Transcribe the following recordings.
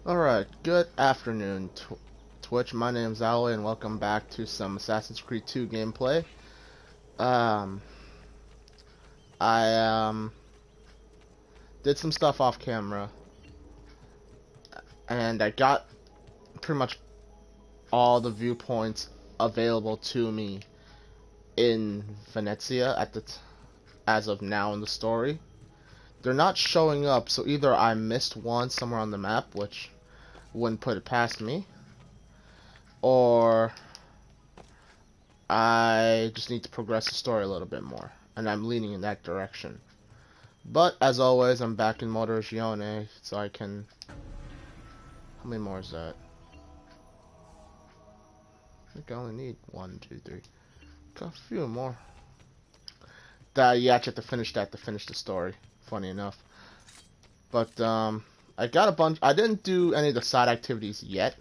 Alright, good afternoon, Twitch. My name's Alloy, and welcome back to some Assassin's Creed 2 gameplay. Um, I did some stuff off camera, and I got pretty much all the viewpoints available to me in Venezia as of now in the story. They're not showing up, so either I missed one somewhere on the map, which wouldn't put it past me, or I just need to progress the story a little bit more, and I'm leaning in that direction. But, as always, I'm back in Motorgione, so I can... How many more is that? I think I only need 1, 2, 3. Got a few more. You actually have to finish that to finish the story, funny enough. But, I got a bunch... I didn't do any of the side activities yet,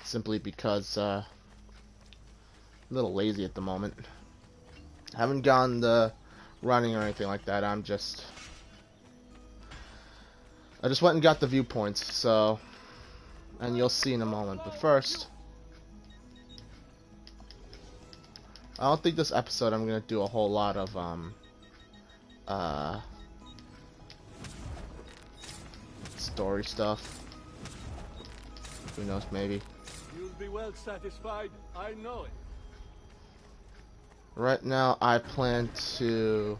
simply because, a little lazy at the moment. I haven't gone the running or anything like that. I just went and got the viewpoints, so, and you'll see in a moment. But first, I don't think this episode I'm gonna do a whole lot of story stuff. Who knows, maybe. You'll be well satisfied, I know it. Right now, I plan to.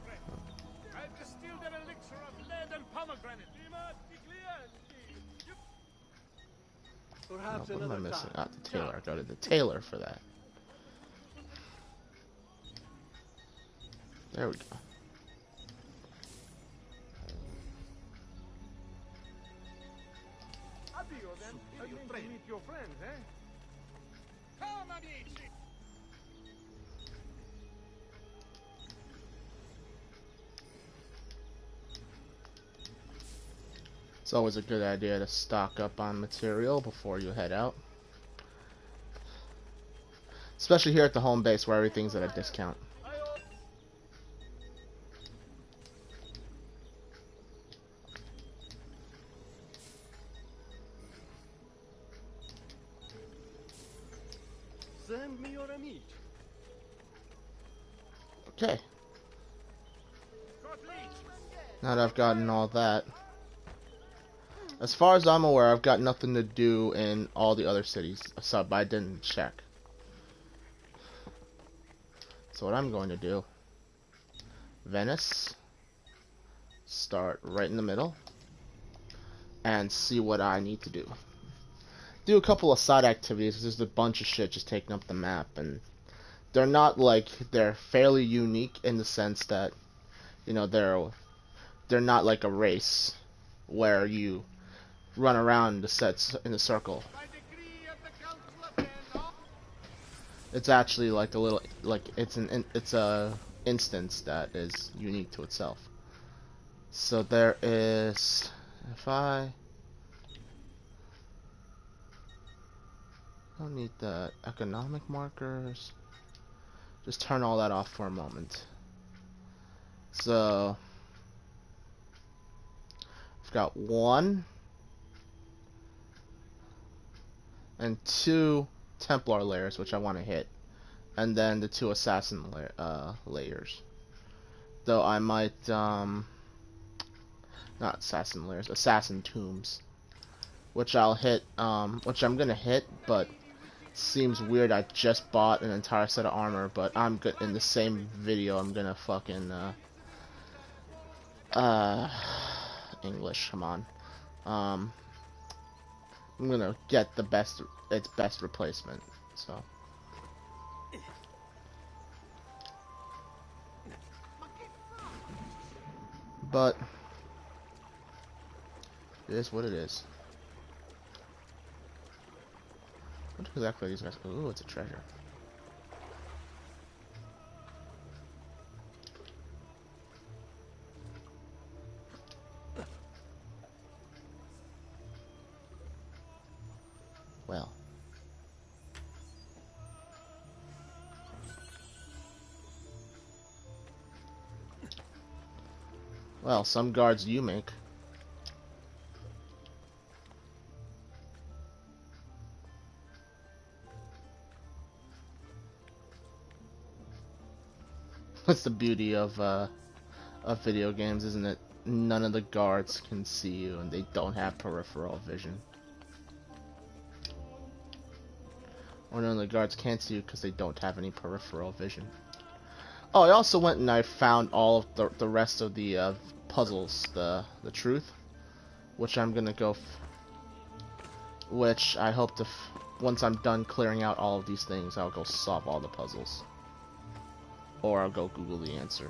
I've distilled an elixir of lead and pomegranate. Perhaps What am I another missing? time. The tailor. I go to the tailor for that. There we go. Addio then. I mean to meet your friends, eh? Come, amici. It's always a good idea to stock up on material before you head out. Especially here at the home base where everything's at a discount. Send me your amici. Okay. Now that I've gotten all that. As far as I'm aware, I've got nothing to do in all the other cities. I didn't check. So what I'm going to do, Venice, start right in the middle, and see what I need to do. Do a couple of side activities, because there's a bunch of shit just taking up the map, and they're not like, they're fairly unique in the sense that, you know, they're not like a race where you run around the sets in a circle. It's actually like a little, like it's a instance that is unique to itself. So there is, if I don't need the economic markers, just turn all that off for a moment. So I've got 1 and 2 Templar layers, which I want to hit, and then the 2 assassin layers. Though I might, not assassin layers, assassin tombs, which I'll hit, which I'm gonna hit, but seems weird. I just bought an entire set of armor, but I'm good. In the same video, I'm gonna fucking, English, come on. I'm gonna get its best replacement, so. But it is what it is. What exactly are these guys? Ooh, it's a treasure. Well. Well, some guards you make. That's the beauty of video games, isn't it? None of the guards can see you, and they don't have peripheral vision. Or none of the guards can't see you because they don't have any peripheral vision. Oh, I also went and I found all of the rest of the puzzles, the truth, which I'm gonna go, which I hope to, once I'm done clearing out all of these things, I'll go solve all the puzzles, or I'll go Google the answer.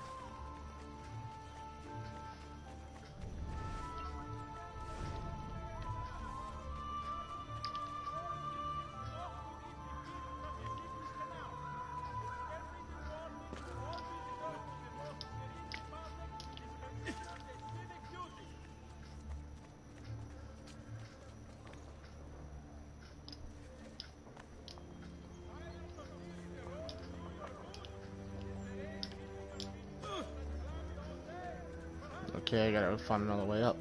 Okay, I gotta find another way up.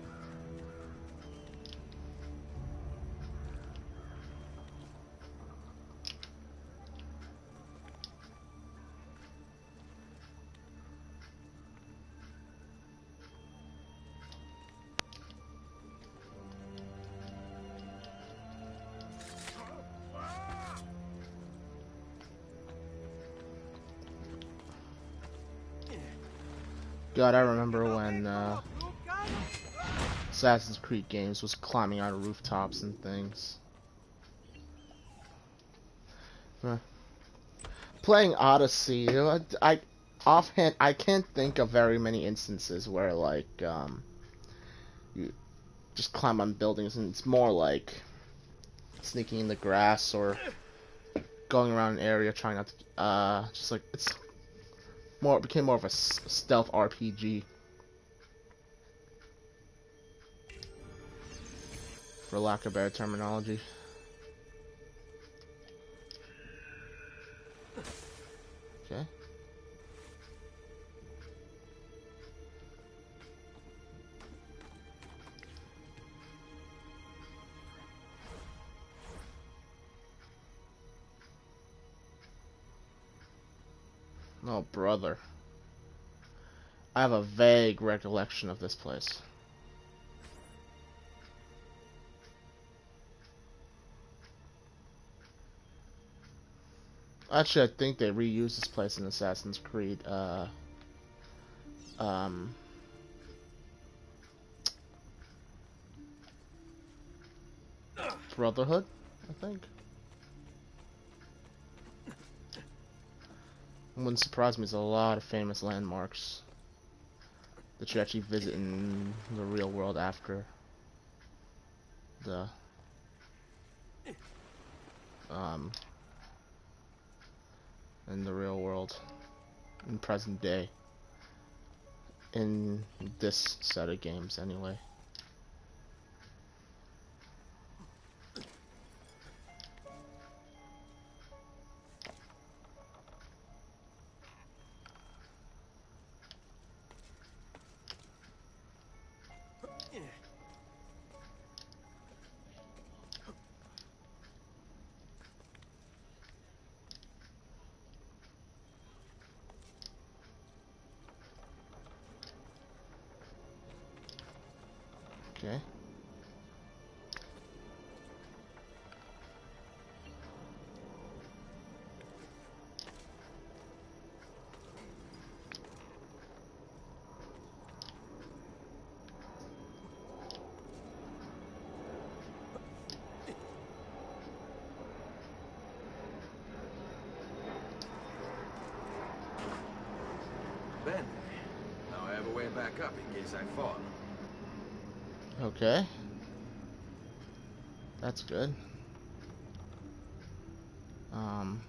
God, I remember when Assassin's Creed games was climbing out of rooftops and things. Playing Odyssey, I offhand I can't think of very many instances where like you just climb on buildings, and it's more like sneaking in the grass or going around an area trying not to just like it's more, it became more of a stealth RPG, for lack of better terminology. Okay. Oh, brother. I have a vague recollection of this place. Actually, I think they reused this place in Assassin's Creed, um, Brotherhood, I think. It wouldn't surprise me, there's a lot of famous landmarks that you actually visit in the real world after the, in the real world, in present day. In this set of games, anyway. Okay. Ben, now I have a way back up in case I fall. Okay. That's good. Um.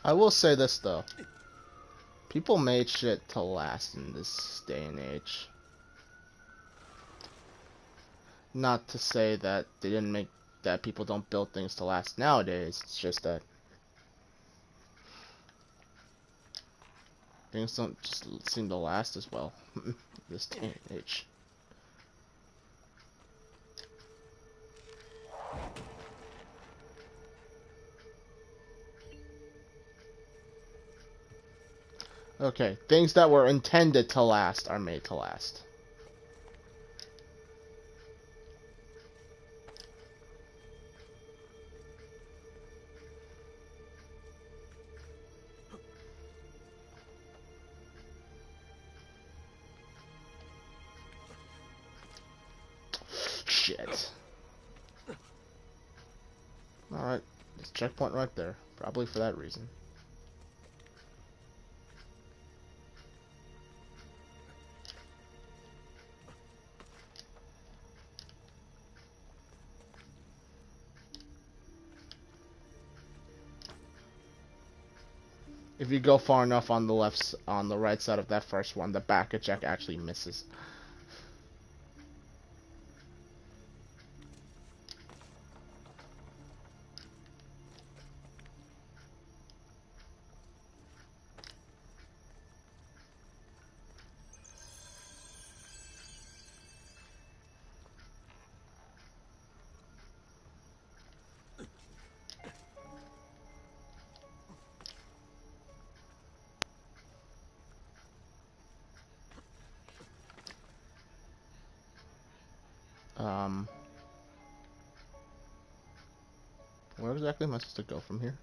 I will say this though. People made shit to last in this day and age. Not to say that they didn't make that people don't build things to last nowadays. It's just that things don't just seem to last as well this day and age. Okay, things that were intended to last are made to last. Shit. Alright, there's a checkpoint right there. Probably for that reason. If you go far enough on on the right side of that first one, the back of check actually misses. Um, where exactly am I supposed to go from here?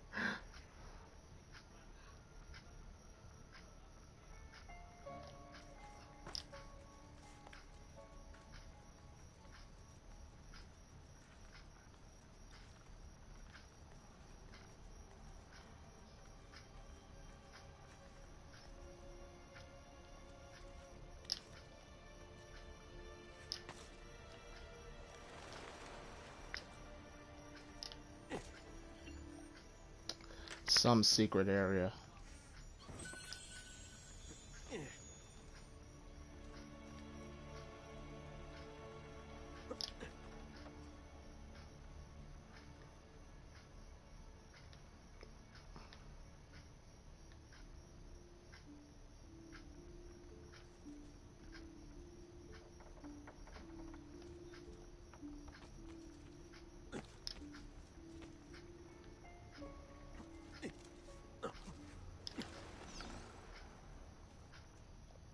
Some secret area.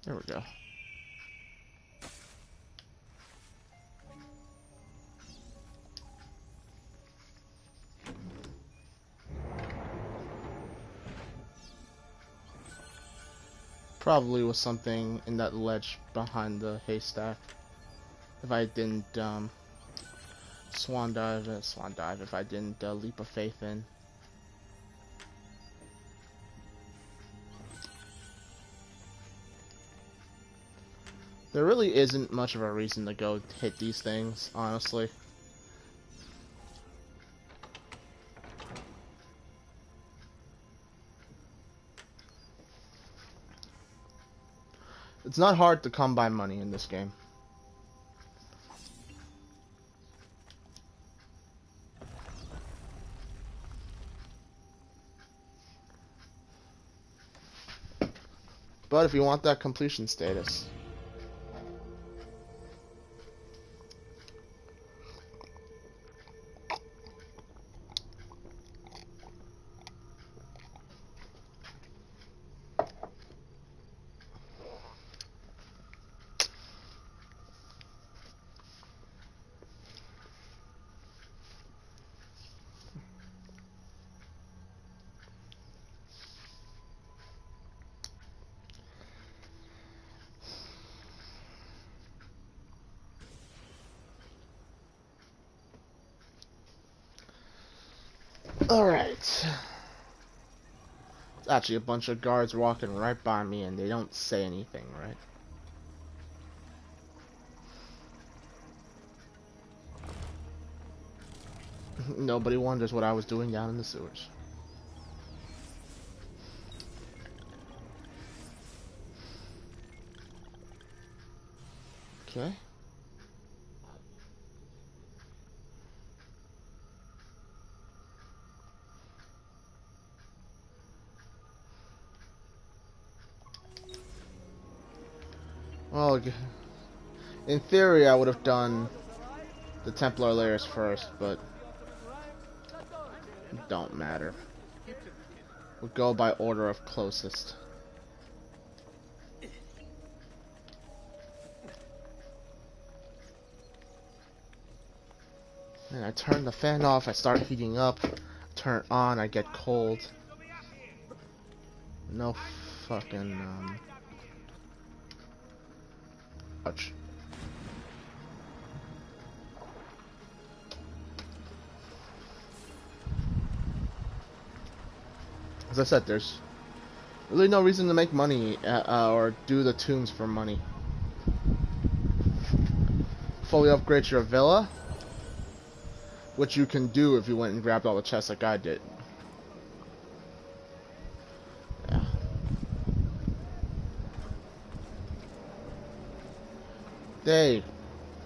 There we go. Probably was something in that ledge behind the haystack. If I didn't swan dive, if I didn't leap of faith in. There really isn't much of a reason to go hit these things, honestly. It's not hard to come by money in this game. But if you want that completion status, alright. It's actually a bunch of guards walking right by me and they don't say anything, right? Nobody wonders what I was doing down in the sewers. Okay. Well, in theory, I would have done the Templar layers first, but it don't matter. We'll go by order of closest. And I turn the fan off, I start heating up. Turn it on, I get cold. No fucking, ouch. As I said, there's really no reason to make money or do the tombs for money. Fully upgrade your villa, which you can do if you went and grabbed all the chests like I did. Yeah. They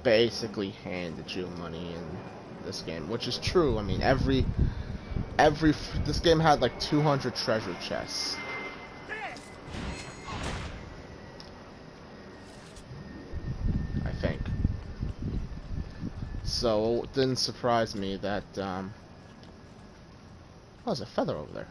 basically handed you money in this game, which is true. I mean, this game had like 200 treasure chests. I think. So it didn't surprise me that oh, there's a feather over there.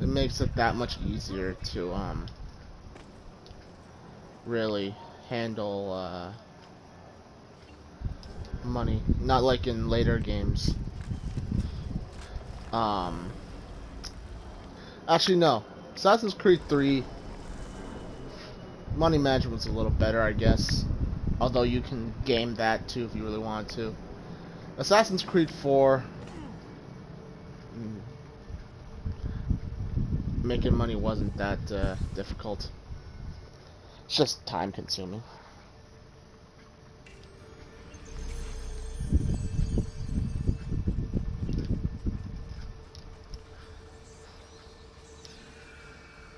It makes it that much easier to really handle money. Not like in later games. Actually no. Assassin's Creed 3 money management was a little better, I guess. Although you can game that too if you really want to. Assassin's Creed 4 making money wasn't that difficult. It's just time consuming.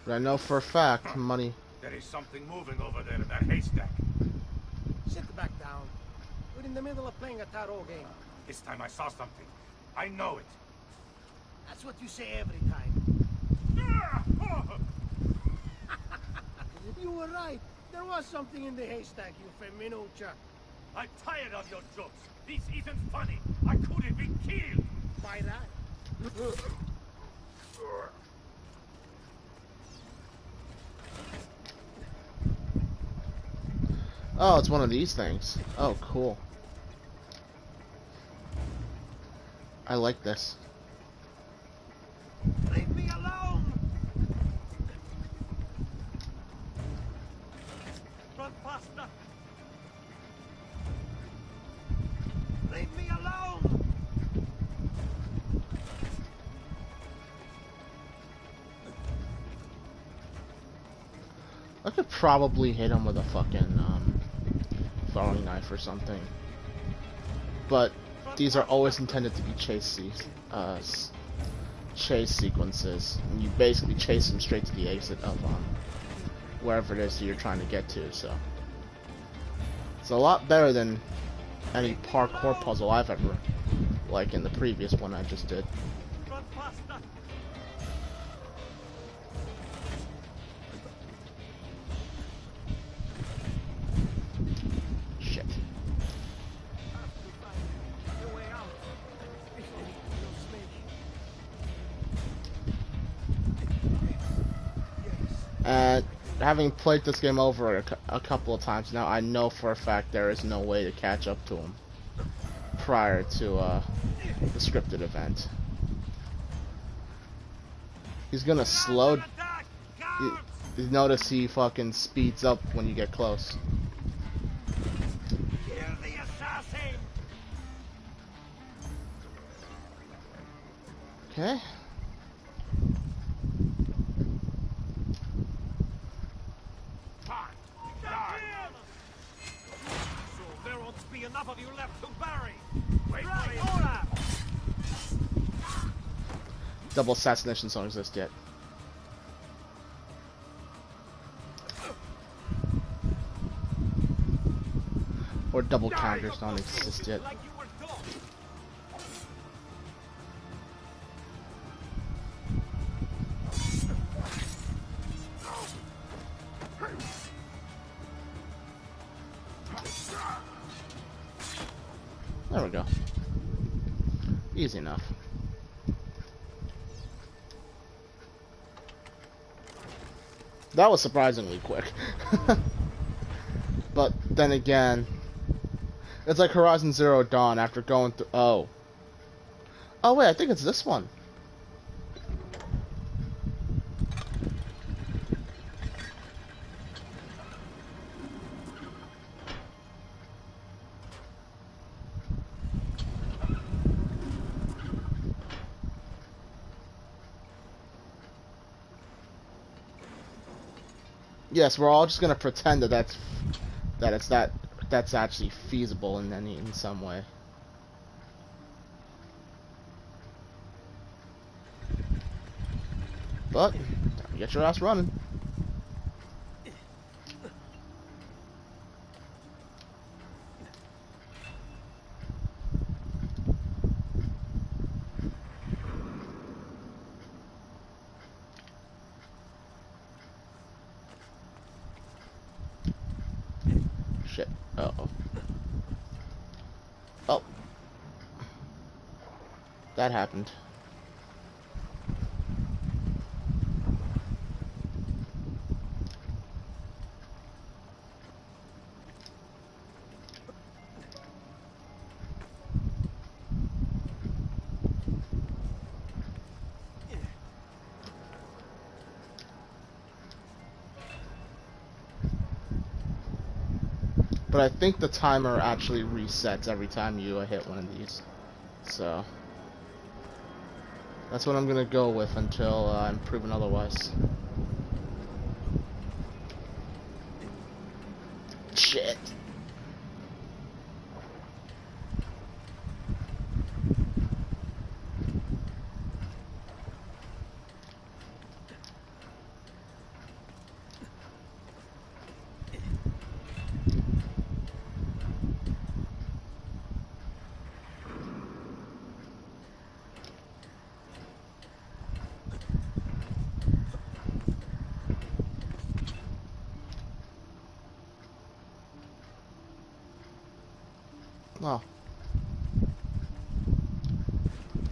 But I know for a fact money. There is something moving over there in that haystack. Sit back down. We're in the middle of playing a tarot game. This time I saw something. I know it. That's what you say every time. You were right. There was something in the haystack, you feminucha. I'm tired of your jokes. This isn't funny. I could have been killed. By that? Oh, it's one of these things. Oh, cool. I like this. Leave me alone! Run faster. Leave me alone! I could probably hit him with a fucking throwing knife or something. But these are always intended to be chase sequences. And you basically chase them straight to the exit of wherever it is that you're trying to get to. So it's a lot better than any parkour puzzle I've ever, like in the previous one I just did. Run faster. Shit. And having played this game over a couple of times now, I know for a fact there is no way to catch up to him prior to the scripted event. He's gonna slow. You notice he fucking speeds up when you get close. Kill the assassin! Okay. Fine. Die. So there ought to be enough of you left to bury. Wait for it. Order. Double assassinations don't exist yet. Or double counters don't exist yet. Like you were taught. There we go. Easy enough. That was surprisingly quick. But then again, it's like Horizon Zero Dawn after going through... Oh. Oh wait, I think it's this one. Yes, we're all just gonna pretend that that's actually feasible in some way. But get your ass running. Shit. Uh-oh. Oh. That happened. But I think the timer actually resets every time you hit one of these. So that's what I'm gonna go with until I'm proven otherwise. Shit. Oh.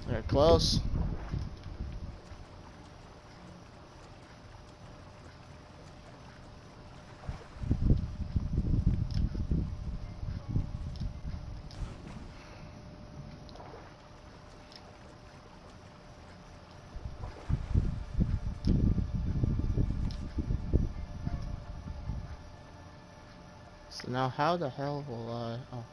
They're close. So now how the hell will I... Oh.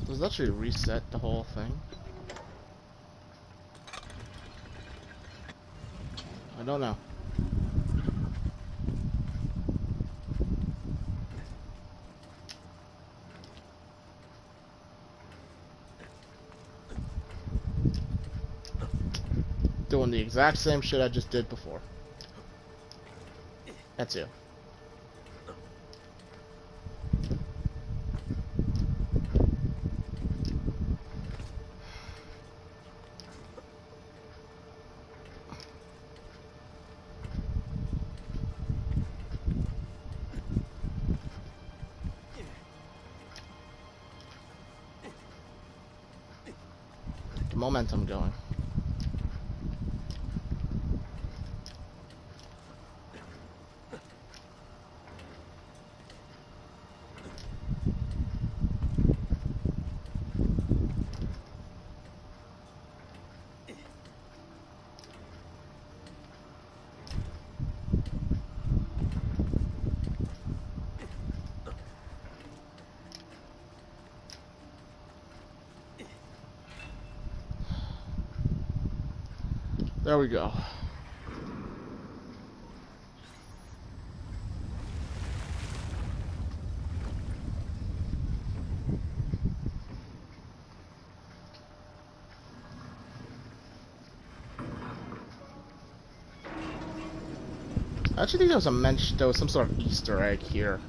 Does that actually reset the whole thing? I don't know. Doing the exact same shit I just did before. That's you. momentum going. There we go. I actually think there was some sort of Easter egg here.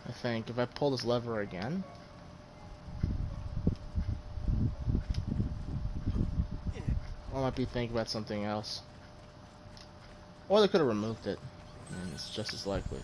I think if I pull this lever again. I might be thinking about something else. Or they could have removed it. I mean, it's just as likely.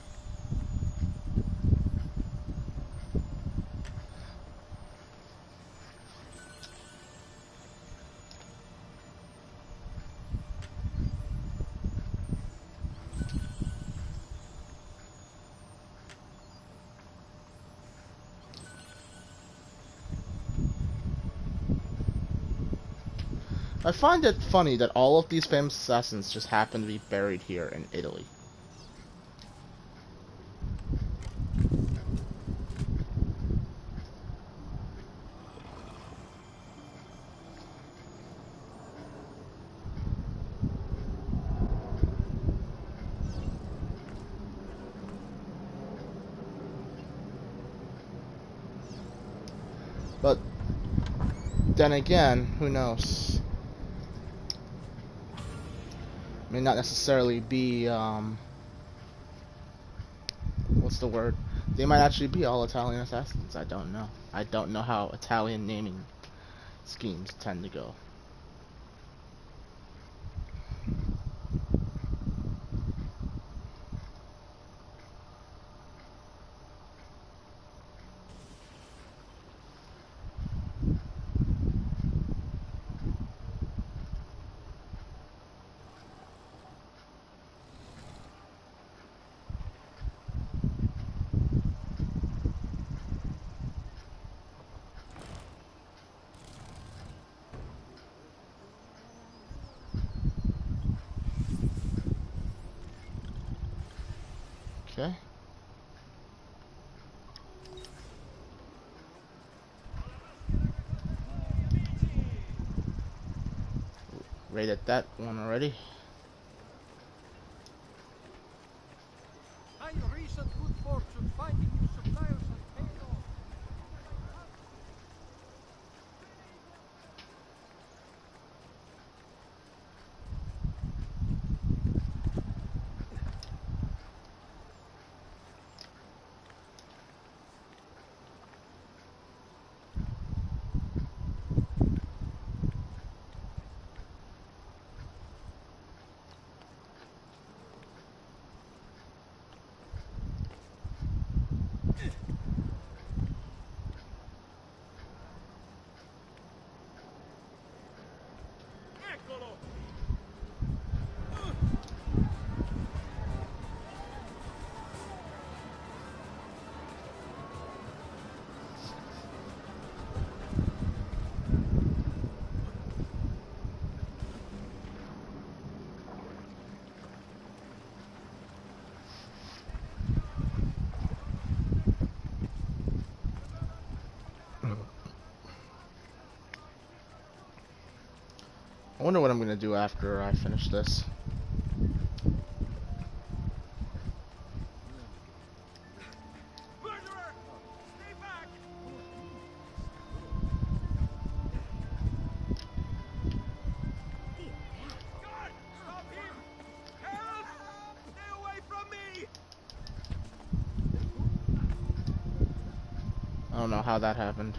I find it funny that all of these famous assassins just happen to be buried here in Italy. But then again, who knows? May not necessarily be, what's the word? They might actually be all Italian assassins. I don't know. I don't know how Italian naming schemes tend to go. Okay. Rated that one already. My recent good fortune finding new suppliers has paid off. Eccolo! I wonder what I'm gonna do after I finish this. Murderer! Stay back! God! Stop him! Help! Stay away from me! I don't know how that happened.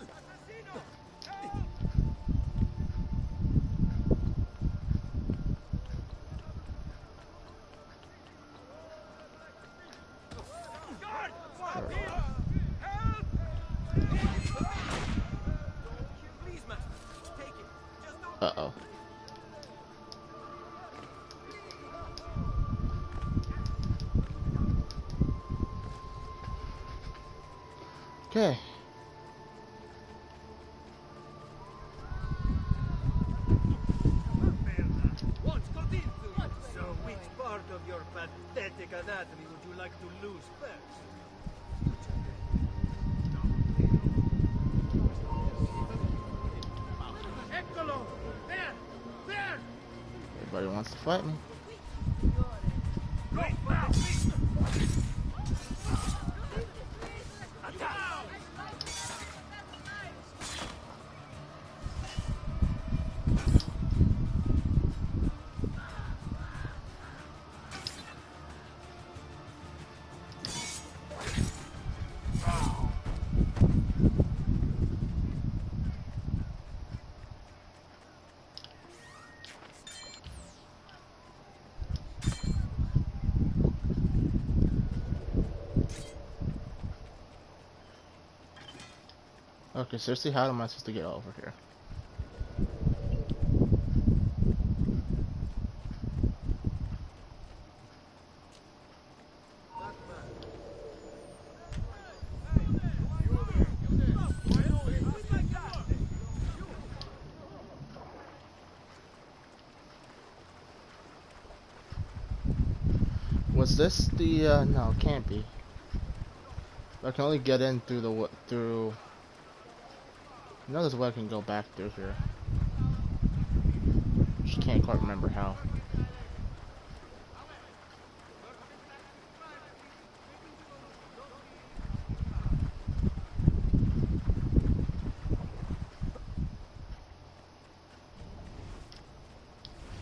Assassino! Help! Okay. What's got into you? So, which part of your pathetic anatomy would you like to lose first? Eccolo! There! There! Everybody wants to fight me. Right now! Attack! Okay, seriously, how am I supposed to get over here? Was this the, no, it can't be. I can only get in through the, through... I know there's a way I can go back through here. Just can't quite remember how.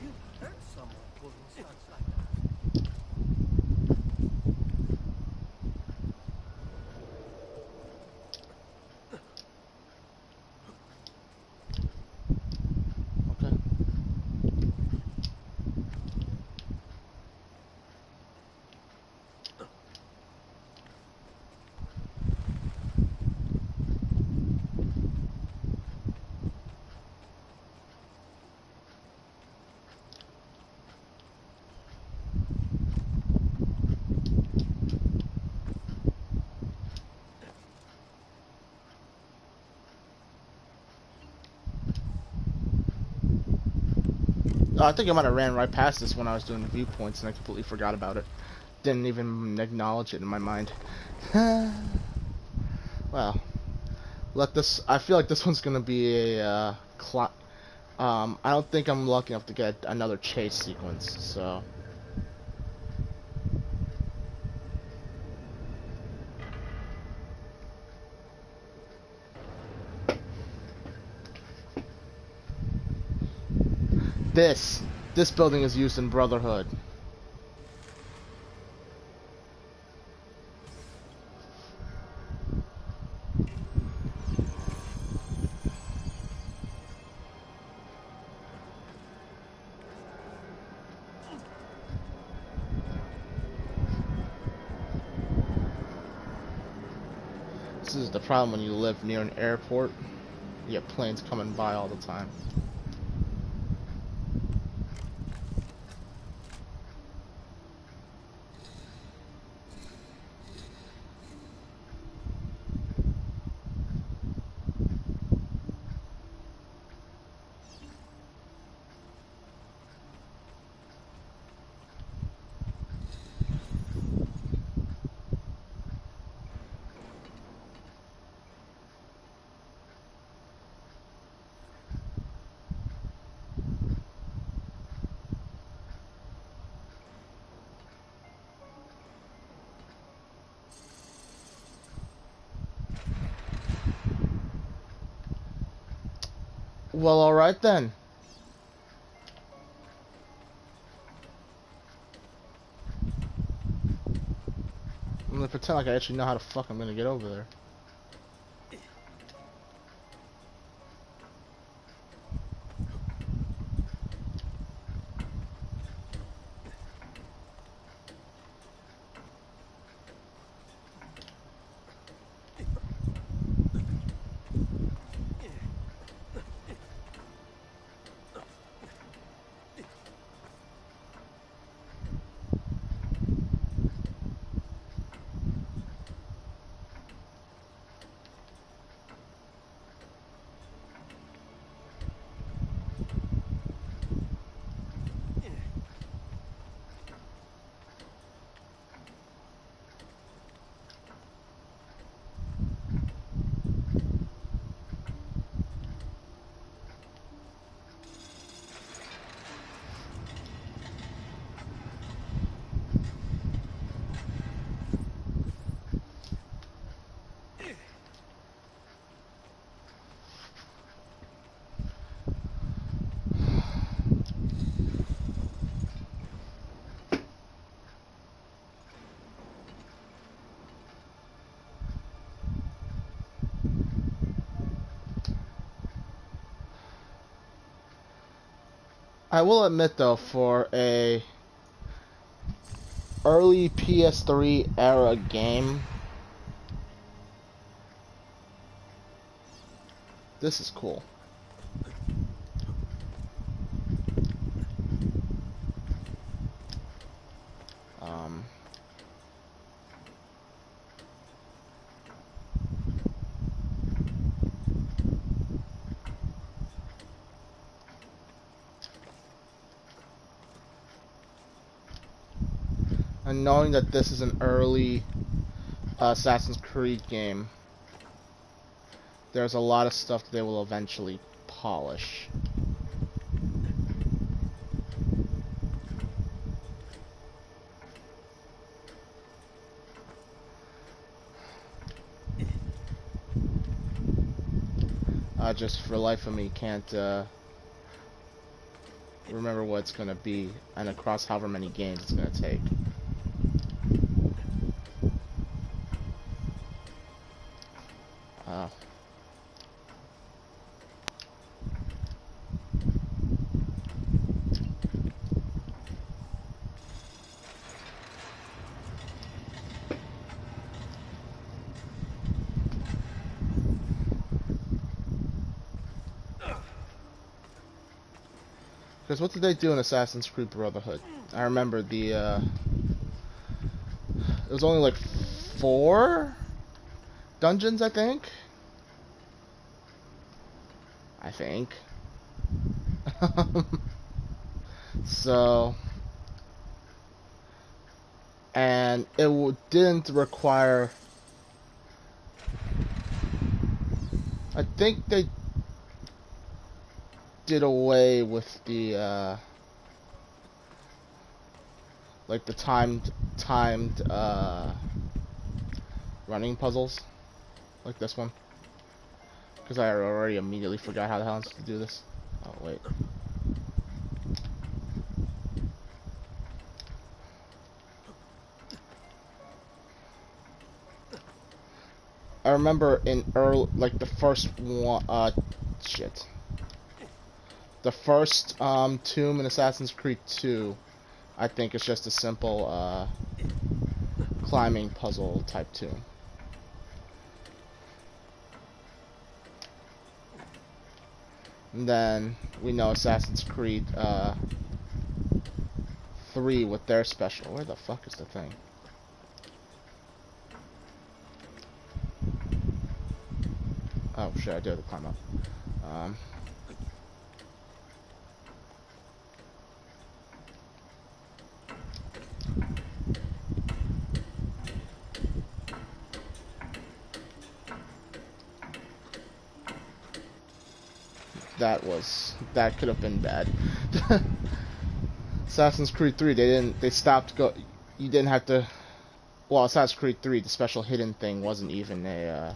You heard someone pulling stunts like that. Okay. I think I might have ran right past this when I was doing the viewpoints and I completely forgot about it. Didn't even acknowledge it in my mind. Well, let this. I feel like this one's gonna be a I don't think I'm lucky enough to get another chase sequence. So this building is used in Brotherhood. This is the problem when you live near an airport. You get planes coming by all the time. Well, alright then. I'm gonna pretend like I actually know how the fuck I'm gonna get over there. I will admit though, for a early PS3 era game, this is cool. Um, and knowing that this is an early Assassin's Creed game, there's a lot of stuff that they will eventually polish. Just for life of me, can't remember what it's gonna be, and across however many games it's gonna take. Because what did they do in Assassin's Creed Brotherhood? I remember the it was only like 4 dungeons, I think. So, and it didn't require. I think they did away with the like the timed running puzzles, like this one, because I already immediately forgot how the hell I'm supposed to do this. Oh wait. I remember in early, like the first one, shit. The first tomb in Assassin's Creed 2, I think it's just a simple climbing puzzle type tomb. And then we know Assassin's Creed 3 with their special. Where the fuck is the thing? Oh shit, I do have to climb up. That could have been bad. Assassin's Creed 3, they stopped you didn't have to, well, Assassin's Creed 3, the special hidden thing wasn't even a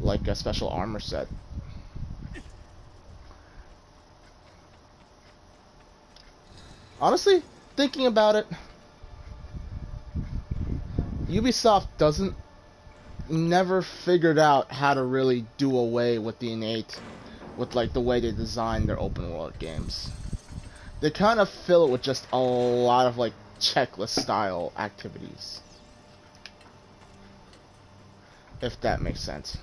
like a special armor set. Honestly, thinking about it, Ubisoft never figured out how to really do away with the innate, with like the way they design their open world games. They kind of fill it with just a lot of like checklist style activities, if that makes sense.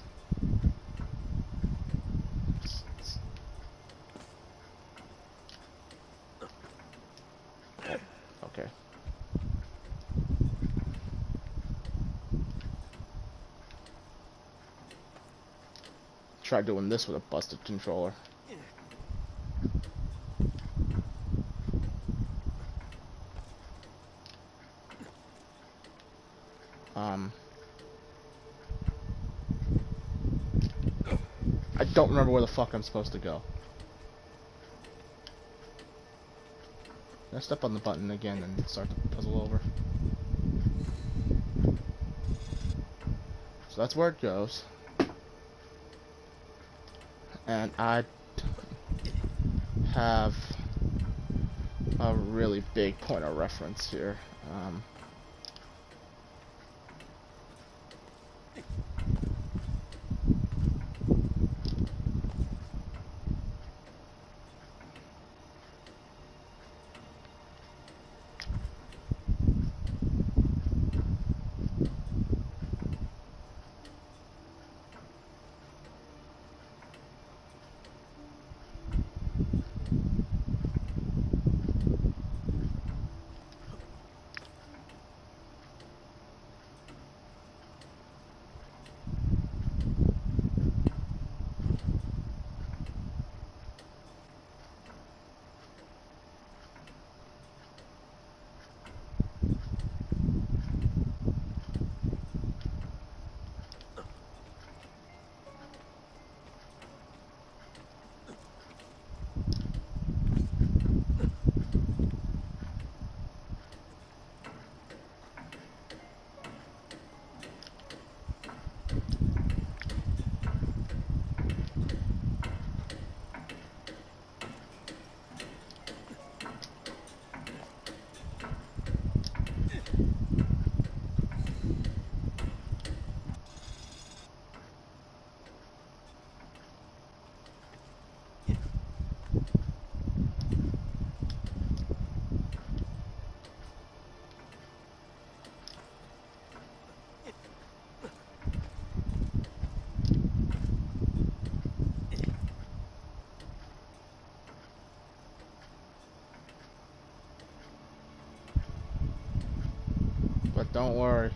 Okay. Try doing this with a busted controller. I don't remember where the fuck I'm supposed to go. I step on the button again and start the puzzle over. So that's where it goes. And I have a really big point of reference here. Don't worry.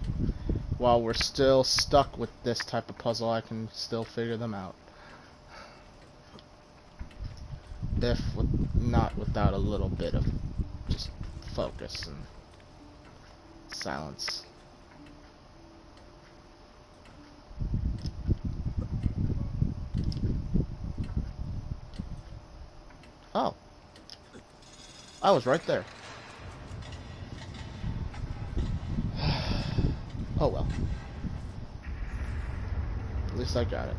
While we're still stuck with this type of puzzle, I can still figure them out. Not without a little bit of just focus and silence. Oh. I was right there. Oh well. At least I got it.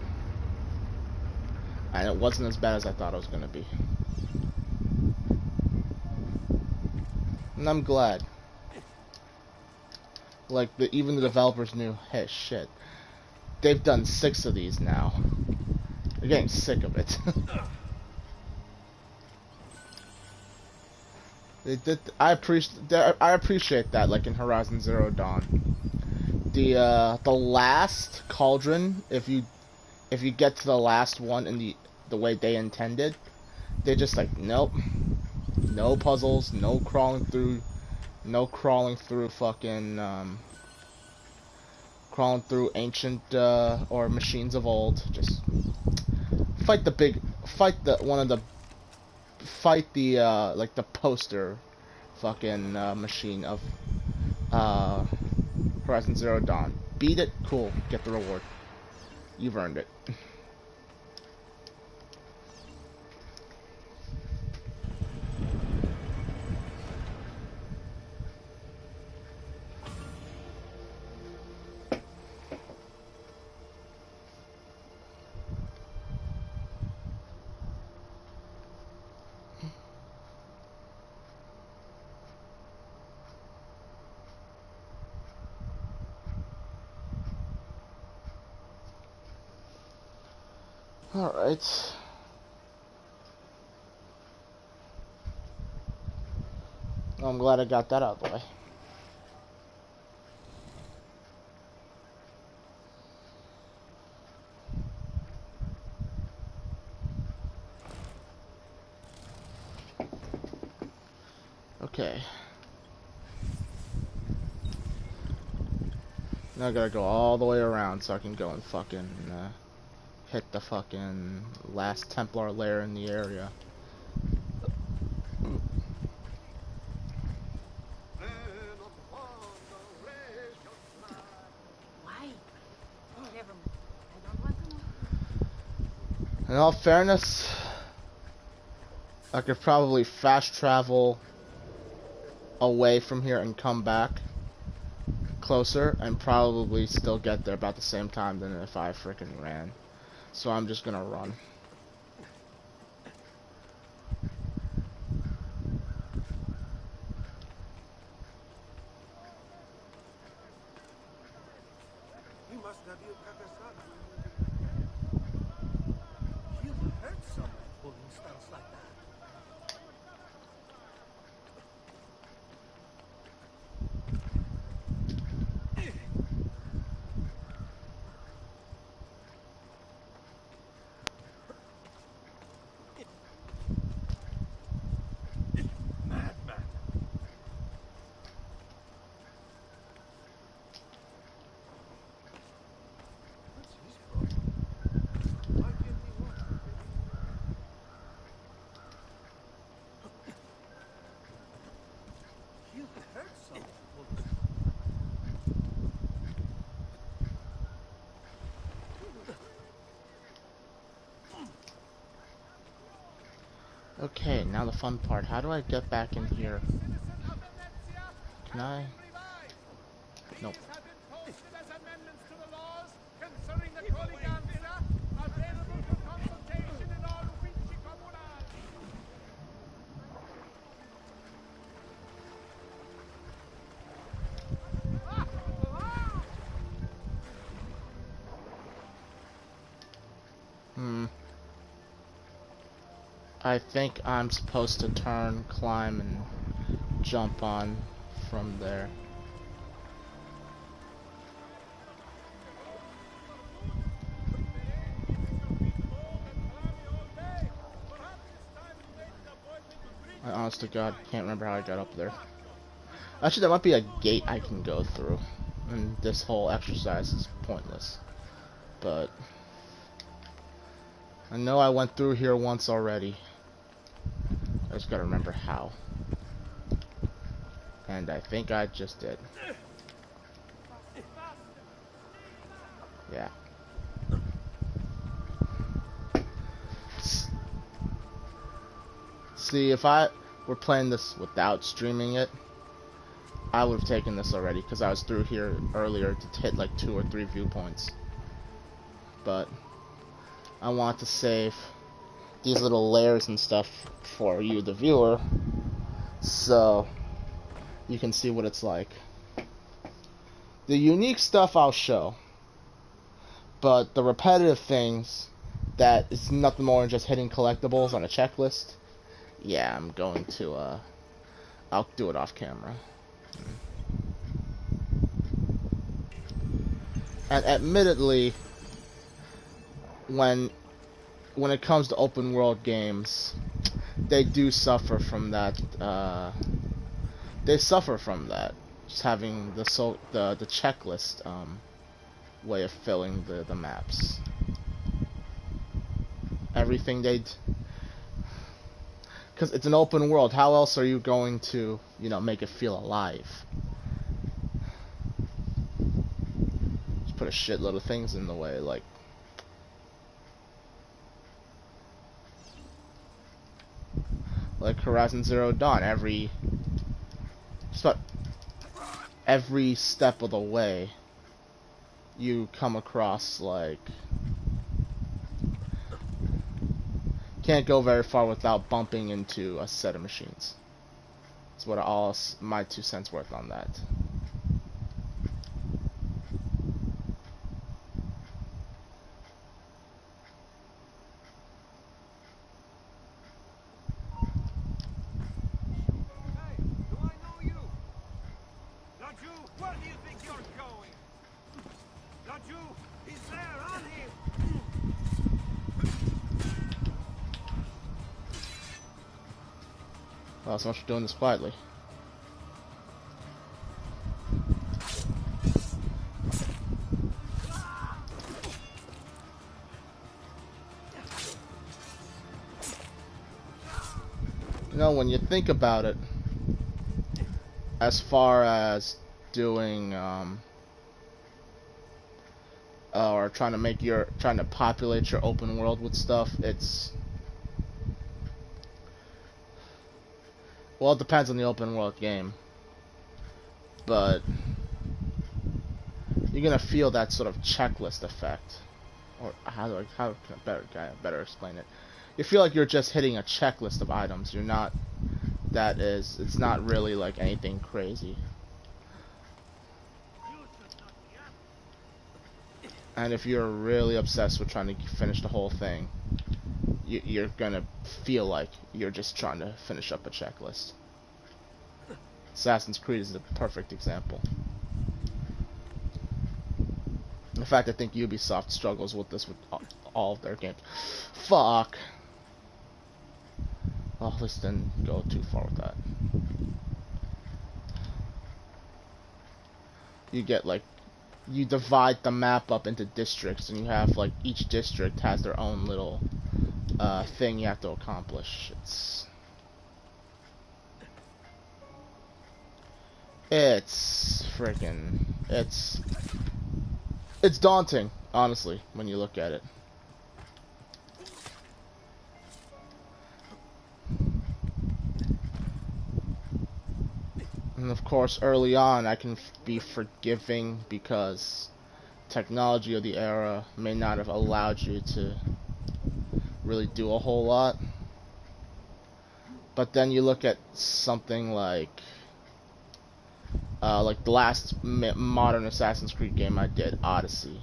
And it wasn't as bad as I thought it was gonna be. And I'm glad. Like, even the developers knew, hey, shit. They've done 6 of these now. They're getting sick of it. They did. I appreciate that, like in Horizon Zero Dawn. The last cauldron, if you get to the last one in the way they intended, they're just like, nope, no puzzles, no crawling through fucking crawling through ancient or machines of old. Just fight like the poster fucking machine of uh Horizon Zero Dawn. Beat it, cool, get the reward. You've earned it. Alright. I'm glad I got that out of the way. Okay. Now I gotta go all the way around so I can go and fucking hit the fucking last Templar lair in the area. Why? Oh, never mind. I don't want to know. In all fairness, I could probably fast travel away from here and come back closer and probably still get there about the same time than if I freaking ran. So I'm just gonna run. We must have you Kakasana. You hurt someone pulling stunts like that. Madman. What's his problem? Why can't he walk? You hurt someone pulling Okay, now the fun part. How do I get back in here? Can I? Nope. I think I'm supposed to turn, climb, and jump on from there. I honest to God can't remember how I got up there. Actually, there might be a gate I can go through, and this whole exercise is pointless. But I know I went through here once already. I just gotta remember how. And I think I just did. Yeah. See, if I were playing this without streaming it, I would have taken this already, because I was through here earlier to hit like 2 or 3 viewpoints. But I want to save these little layers and stuff for you, the viewer, so you can see what it's like. The unique stuff I'll show, but the repetitive things that is nothing more than just hitting collectibles on a checklist, yeah, I'm going to, I'll do it off camera. And admittedly, when it comes to open world games, they do suffer from that, they suffer from that. Just having the checklist, way of filling the maps. Everything because it's an open world, how else are you going to, make it feel alive? Just put a shitload of things in the way, like Horizon Zero Dawn. Just about every step of the way, you come across, can't go very far without bumping into a set of machines. That's what my 2 cents worth on that. Hey, do I know you? Not you? Where do you think you're going? Not you? He's there, on him! Well, so much for doing this quietly. When you think about it, as far as doing, or trying to populate your open world with stuff, well, it depends on the open world game, but you're gonna feel that sort of checklist effect, or how can I better explain it? You feel like you're just hitting a checklist of items. You're not. It's not really like anything crazy. And if you're really obsessed with trying to finish the whole thing, you're gonna feel like you're just trying to finish up a checklist. Assassin's Creed is the perfect example. In fact, I think Ubisoft struggles with this with all of their games. Fuck. Oh, let's didn't go too far with that. You get you divide the map up into districts, and you have each district has their own little thing you have to accomplish. It's freaking it's daunting, honestly, when you look at it. And of course, early on, I can be forgiving because technology of the era may not have allowed you to really do a whole lot. But then you look at something like the last modern Assassin's Creed game I did, Odyssey.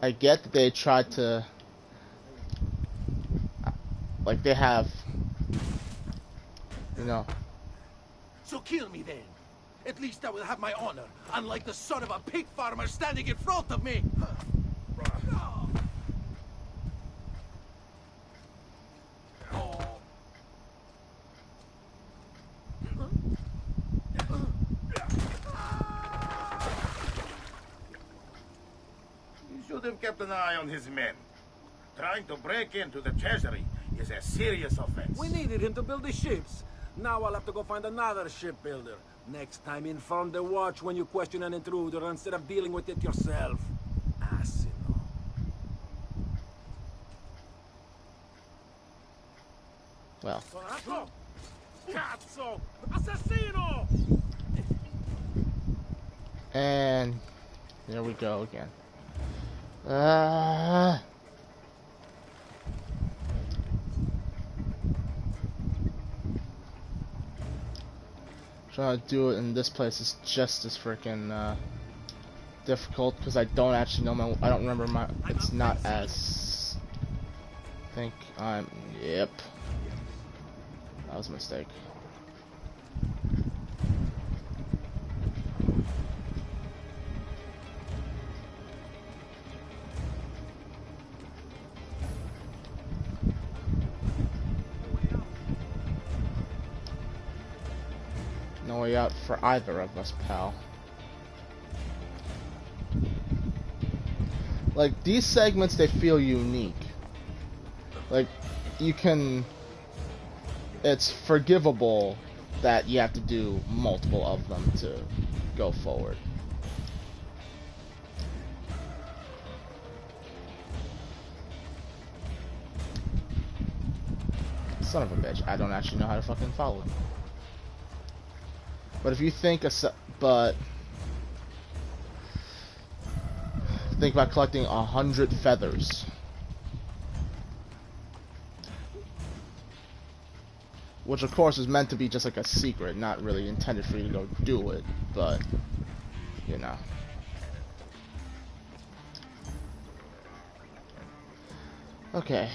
I get that they tried to, they have, So kill me then. At least I will have my honor, unlike the son of a pig farmer standing in front of me. Should have kept an eye on his men. Trying to break into the treasury is a serious offense. We needed him to build the ships. Now I'll have to go find another shipbuilder. Next time, inform the watch when you question an intruder instead of dealing with it yourself. Asino. Well. Corazzo! Cazzo! Assassino! And there we go again. Trying to do it in this place is just as freaking difficult because I don't actually know I don't remember my. It's not as. I think I'm. Yep. That was a mistake. No way out for either of us, pal. Like, these segments, they feel unique. Like, you can... It's forgivable that you have to do multiple of them to go forward. Son of a bitch, I don't actually know how to fucking follow it. But if you think think about collecting 100 feathers. Which of course is meant to be just like a secret, not really intended for you to go do it, but you know. Okay.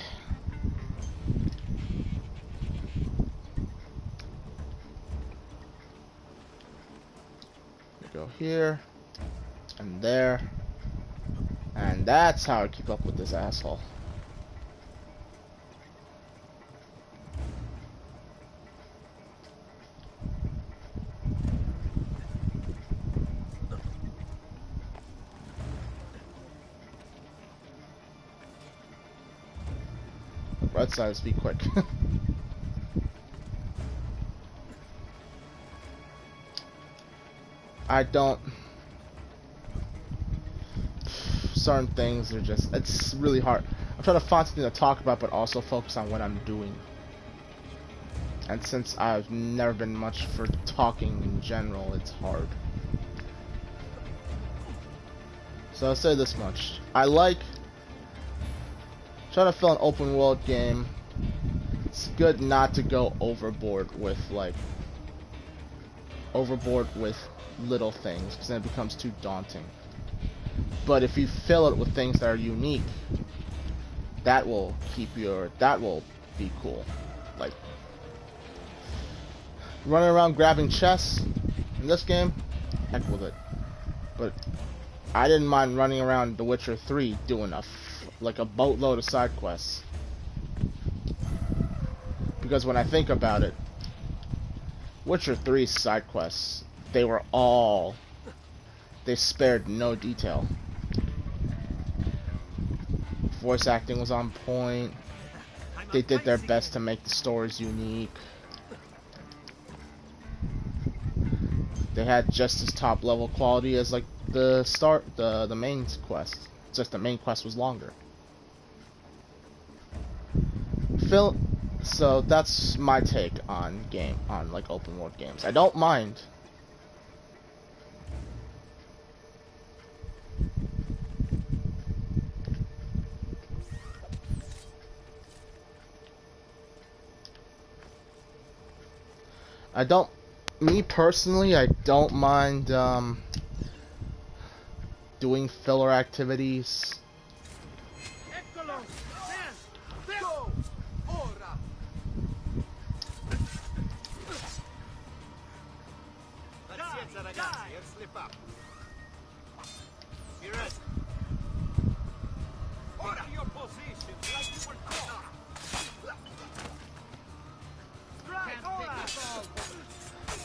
Go here and there, and that's how I keep up with this asshole. Right side, be quick. I don't. Certain things are just. It's really hard. I'm trying to find something to talk about, but also focus on what I'm doing. And since I've never been much for talking in general, it's hard. So I'll say this much. I like trying to fill an open world game. It's good not to go overboard with little things, because then it becomes too daunting. But if you fill it with things that are unique, that will be cool. Like running around grabbing chests in this game, heck with it. But I didn't mind running around The Witcher 3 doing like a boatload of side quests. Because when I think about it, Witcher 3's side quests, they spared no detail. Voice acting was on point. They did their best to make the stories unique. They had just as top level quality as like the main quest. Just the main quest was longer. So that's my take on like open world games. I don't mind. Me personally, I don't mind doing filler activities.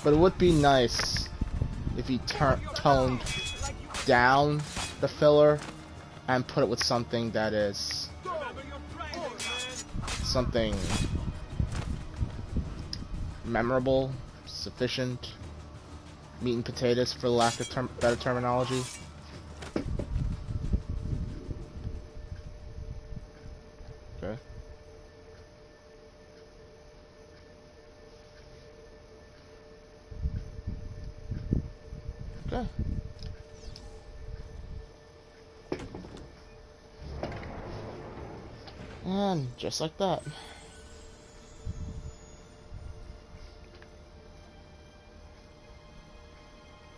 But it would be nice if he toned down the filler and put it with something that is something memorable, sufficient, meat and potatoes for lack of better terminology. Okay. Okay. And just like that.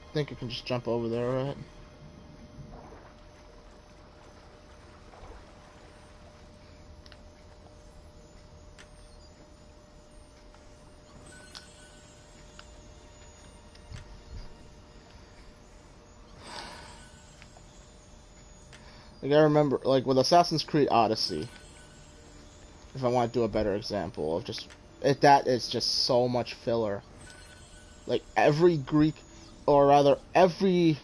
I think I can just jump over there, right? Like, I remember, like, with Assassin's Creed Odyssey, if I want to do a better example of just, that is just so much filler. Like, every Greek, or rather, every,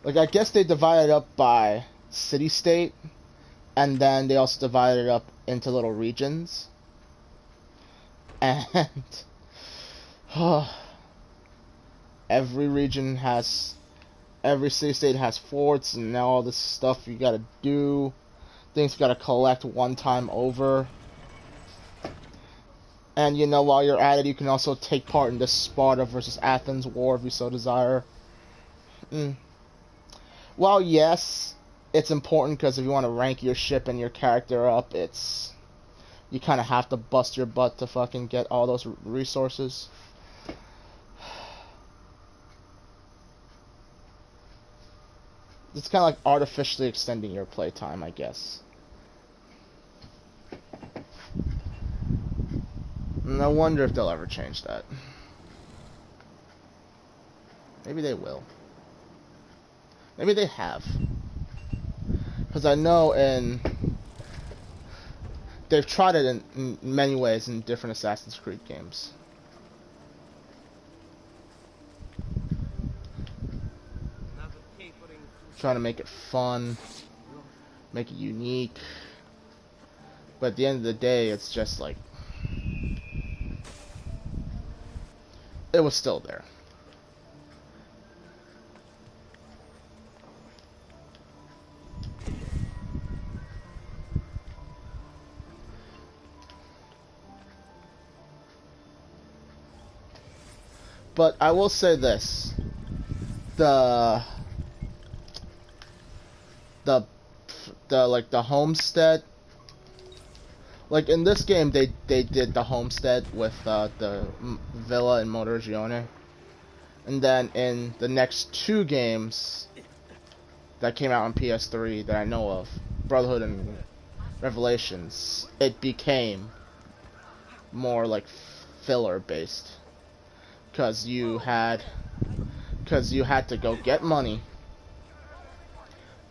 like, I guess they divided up by city-state, and then they also divided it up into little regions. And, every region has, every city-state has forts, and now all this stuff you gotta do, things you gotta collect one time over. And, you know, while you're at it, you can also take part in the Sparta versus Athens war if you so desire. Well, yes, it's important because if you want to rank your ship and your character up, you kind of have to bust your butt to fucking get all those resources. It's kind of like artificially extending your playtime, I guess. And I wonder if they'll ever change that. Maybe they will. Maybe they have. Because I know they've tried it in many ways in different Assassin's Creed games. Trying to make it fun, make it unique. But at the end of the day, it's just like, it was still there. But I will say this: the like the homestead, like in this game they did the homestead with the villa in Motorgione, and then in the next two games that came out on PS3 that I know of, Brotherhood and Revelations, it became more like filler based, because you had to go get money,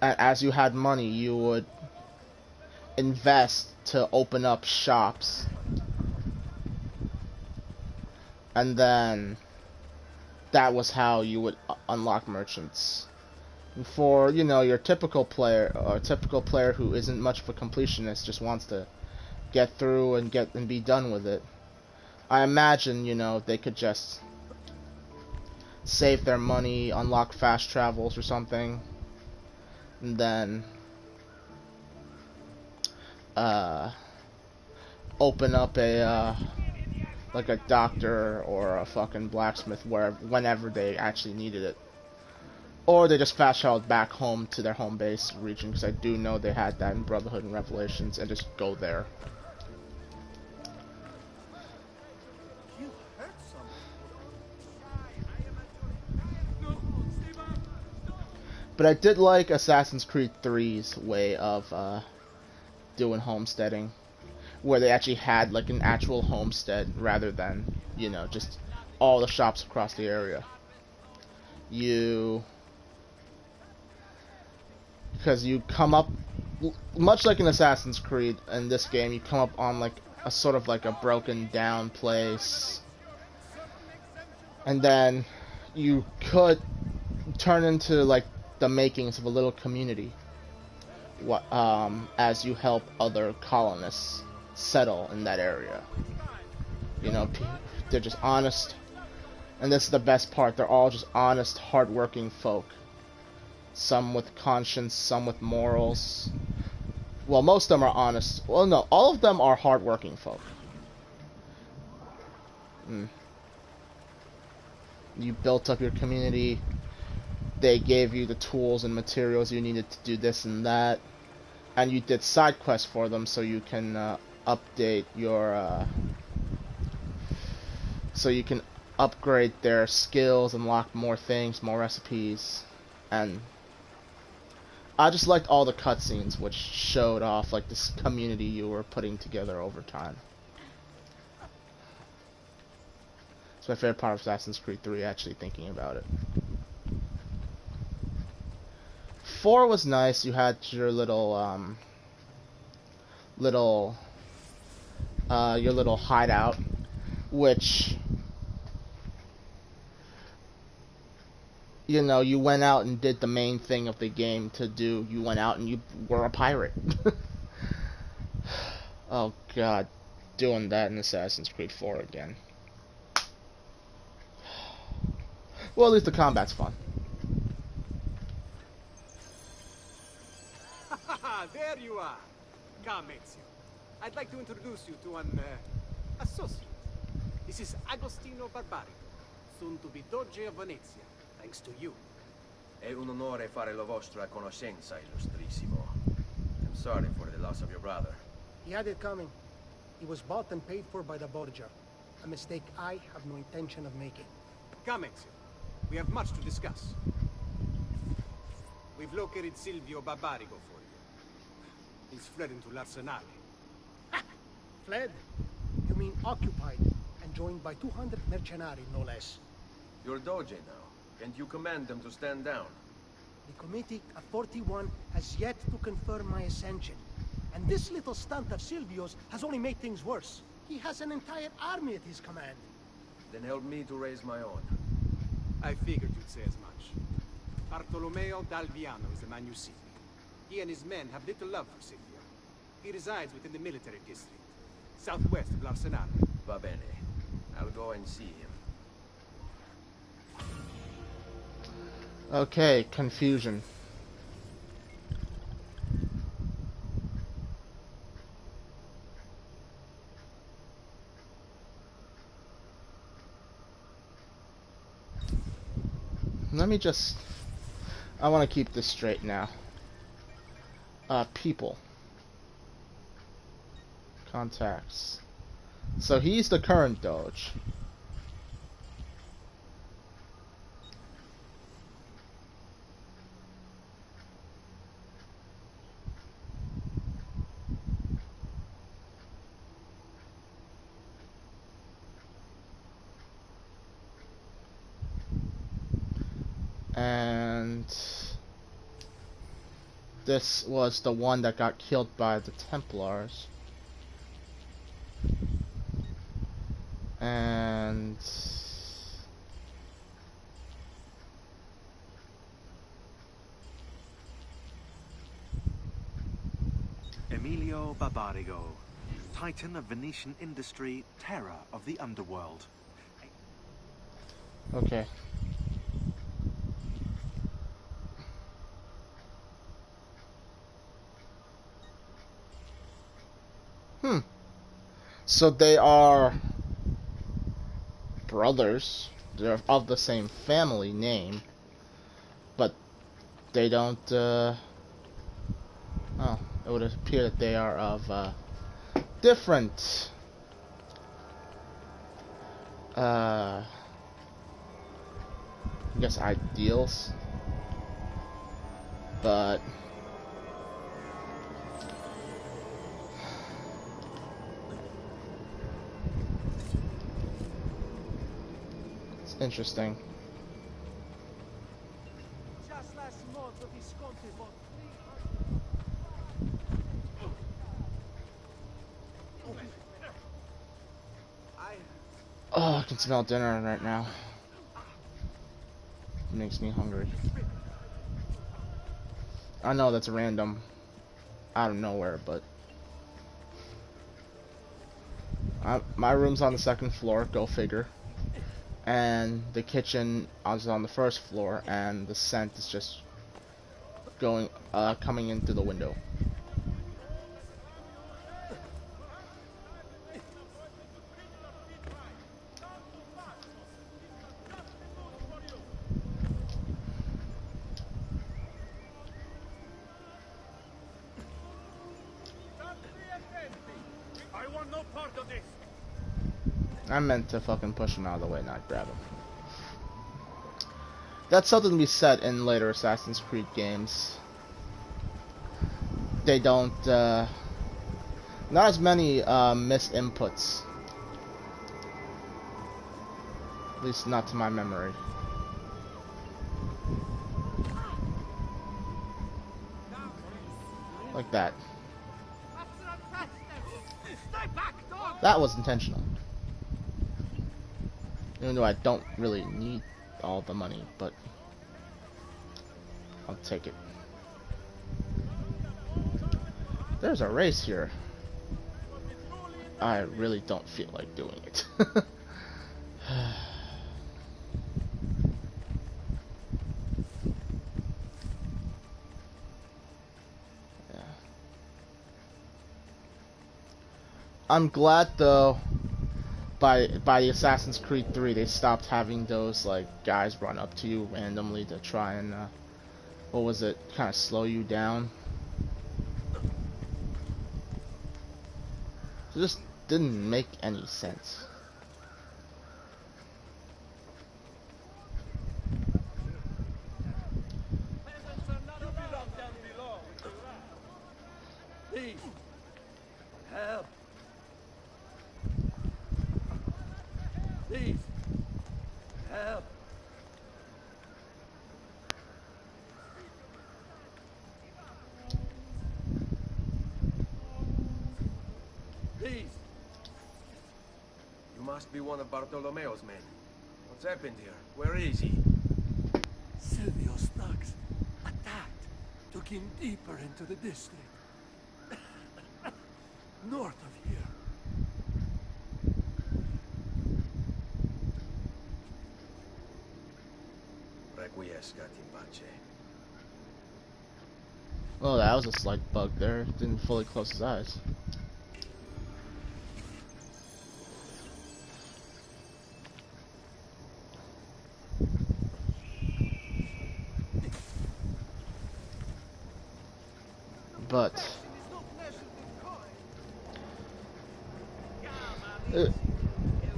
and as you had money you would invest to open up shops, and then that was how you would unlock merchants. And for, you know, your typical player, or typical player who isn't much of a completionist, just wants to get through and be done with it, I imagine, you know, they could just save their money, unlock fast travels or something, and then open up a like a doctor or a fucking blacksmith whenever they actually needed it. Or they just fast traveled back home to their home base region, because I do know they had that in Brotherhood and Revelations, and just go there. But I did like Assassin's Creed 3's way of doing homesteading, where they actually had like an actual homestead rather than, you know, just all the shops across the area. Because you come up, much like in Assassin's Creed, in this game, you come up on like a sort of like a broken down place, and then you could turn into like the makings of a little community, as you help other colonists settle in that area. You know, they're just honest, and this is the best part. They're all just honest, hardworking folk. Some with conscience, some with morals. Well, most of them are honest. Well, no, all of them are hardworking folk. You built up your community. They gave you the tools and materials you needed to do this and that. And you did side quests for them so you can update your... so you can upgrade their skills, unlock more things, more recipes. And I just liked all the cutscenes which showed off like this community you were putting together over time. It's my favorite part of Assassin's Creed 3, actually thinking about it. 4 was nice. You had your little your little hideout, which, you know, you went out and did the main thing of the game to do. You went out and you were a pirate. Oh god, doing that in Assassin's Creed 4 again. Well, at least the combat's fun. There you are. Come, Ezio. I'd like to introduce you to an associate. This is Agostino Barbarigo, soon to be Doge of Venezia, thanks to you. È un onore fare la vostra conoscenza, illustrissimo. I'm sorry for the loss of your brother. He had it coming. He was bought and paid for by the Borgia. A mistake I have no intention of making. Come, Ezio. We have much to discuss. We've located Silvio Barbarigo for you. He's fled into l'Arsenale. Fled? You mean occupied, and joined by 200 mercenari, no less. You're Doge now. Can't you command them to stand down? The Committee of 41 has yet to confirm my ascension. And this little stunt of Silvio's has only made things worse. He has an entire army at his command. Then help me to raise my own. I figured you'd say as much. Bartolomeo d'Alviano is the man you seek. He and his men have little love for Silvio. He resides within the military district, southwest of l'Arsenale. Va bene. I'll go and see him. Okay, confusion. Let me just... I want to keep this straight now. People. Contacts. So he's the current Doge. And this was the one that got killed by the Templars. And Emilio Barbarigo, Titan of Venetian industry, terror of the underworld. okay. So they are brothers. They're of the same family name, but they don't, oh, it would appear that they are of, different, I guess ideals, but it's interesting. Just last month, the Visconti bought 300... Oh, I can smell dinner right now. It makes me hungry. I know that's random, out of nowhere, but my room's on the second floor, go figure. And the kitchen is on the first floor, and the scent is just coming in through the window. I want no part of this. I meant to fucking push him out of the way, not grab him. That's something to be said in later Assassin's Creed games. They don't, not as many missed inputs. At least not to my memory. Like that. That was intentional. Even though I don't really need all the money, but I'll take it. There's a race here. I really don't feel like doing it. Yeah. I'm glad though by the Assassin's Creed 3 they stopped having those like guys run up to you randomly to try and what was it, kind of slow you down. It just didn't make any sense. Please. Help. Please. Help. Please. You must be one of Bartolomeo's men. What's happened here? Where is he? Silvio's thugs attacked, took him deeper into the district. North of here. Requiescat in pace. Well, that was a slight bug there. Didn't fully close his eyes. But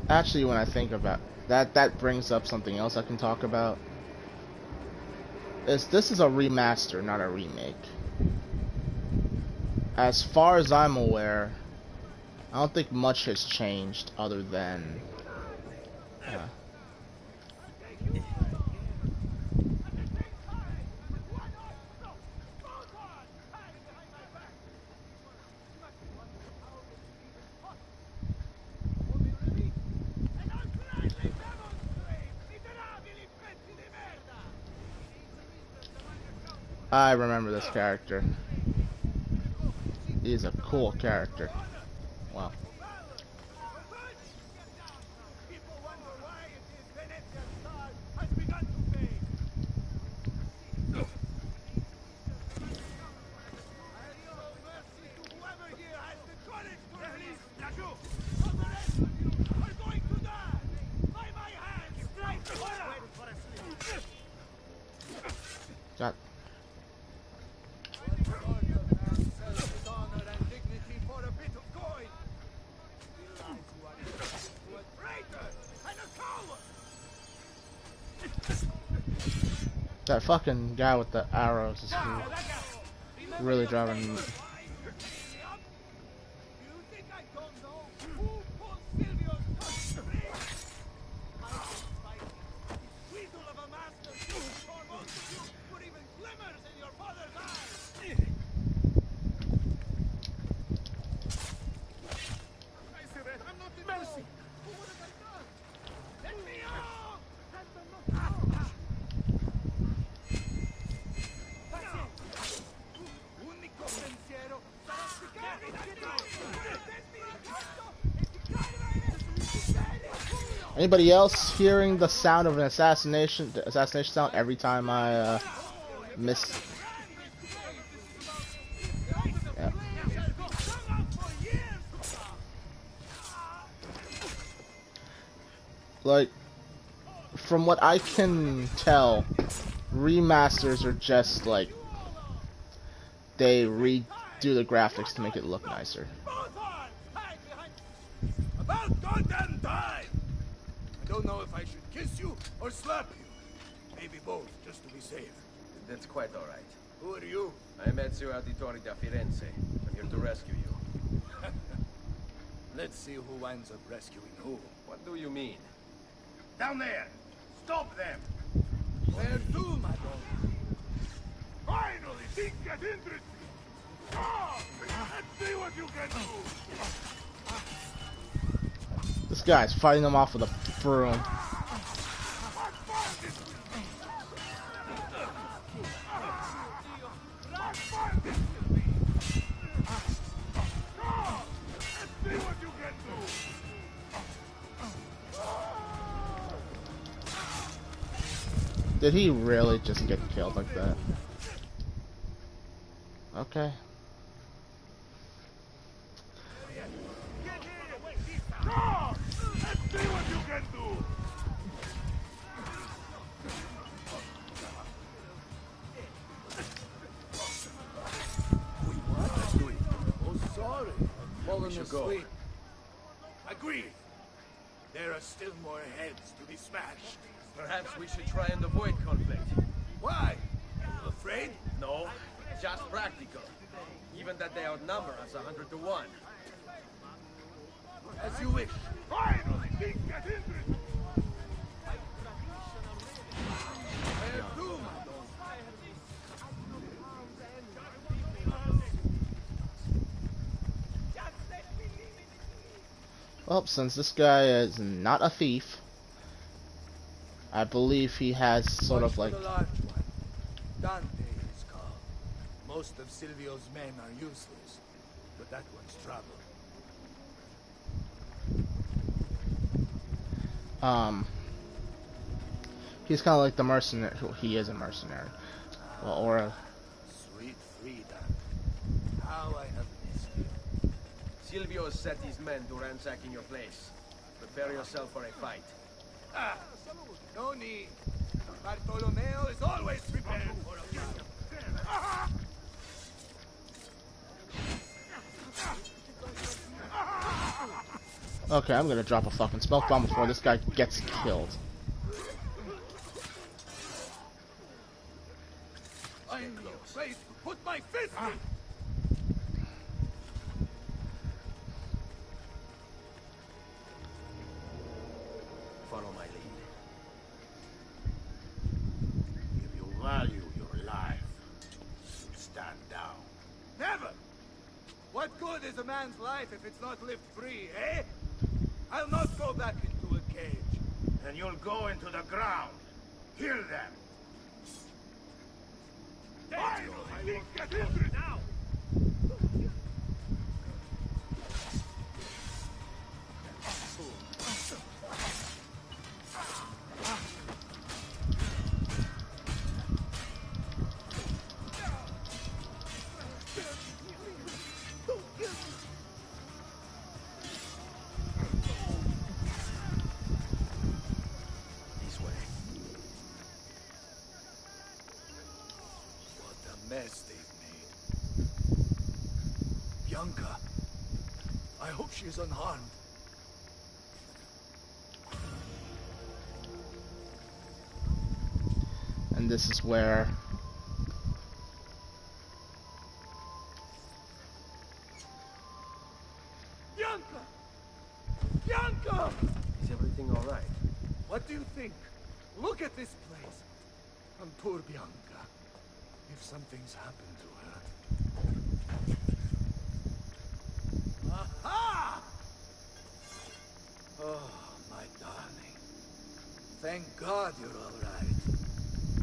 actually, when I think about that, that brings up something else I can talk about. This is a remaster, not a remake. As far as I'm aware, I don't think much has changed other than I remember this character. He's a cool character. Wow. Got that fucking guy with the arrows is really driving me. Anybody else hearing the sound of an assassination, the assassination sound every time I miss? Yeah. Like, from what I can tell, remasters are just like they redo the graphics to make it look nicer. About goddamn time! I don't know if I should kiss you or slap you. Maybe both, just to be safe. That's quite all right. Who are you? I'm Ezio Auditore da Firenze. I'm here to rescue you. Let's see who winds up rescuing who. What do you mean? Down there! Stop them! Where to, my boy? Finally, things get interesting! Come! Let's see what you can do! This guy's fighting them off with a broom. Did he really just get killed like that? Okay. Let's see what you can do! Oh, sorry. Fallen should go. asleep. Agreed. There are still more heads to be smashed. Perhaps we should try and avoid conflict. Why? You afraid? No, just practical. Even that they outnumber us 100 to 1. As you wish. Finally, things get interesting! Where to, my boy? Well, since this guy is not a thief, I believe he has sort of like... Watch for the large one. Dante is called. Most of Silvio's men are useless, but that one's trouble. He's kind of like the mercenary. He is a mercenary. Well, or a... Sweet freedom. How I have missed you. Silvio has set his men to ransacking your place. Prepare yourself for a fight. Ah, no need. Bartolomeo is always prepared for a fight. Okay, I'm gonna drop a fucking smoke bomb before this guy gets killed. I am no place to put my fist in. Follow my lead. If you value your life, you stand down. Never! What good is a man's life if it's not lived free, eh? I'll not go back into a cage. Then you'll go into the ground. Kill them. Finally, things get interesting! Now! This way. What a mess they've made. Bianca. I hope she is unharmed. And this is where... Bianca! Bianca! Is everything all right? What do you think? Look at this place. And poor Bianca. If something's happened to her. Aha! Oh, my darling. Thank God you're all right.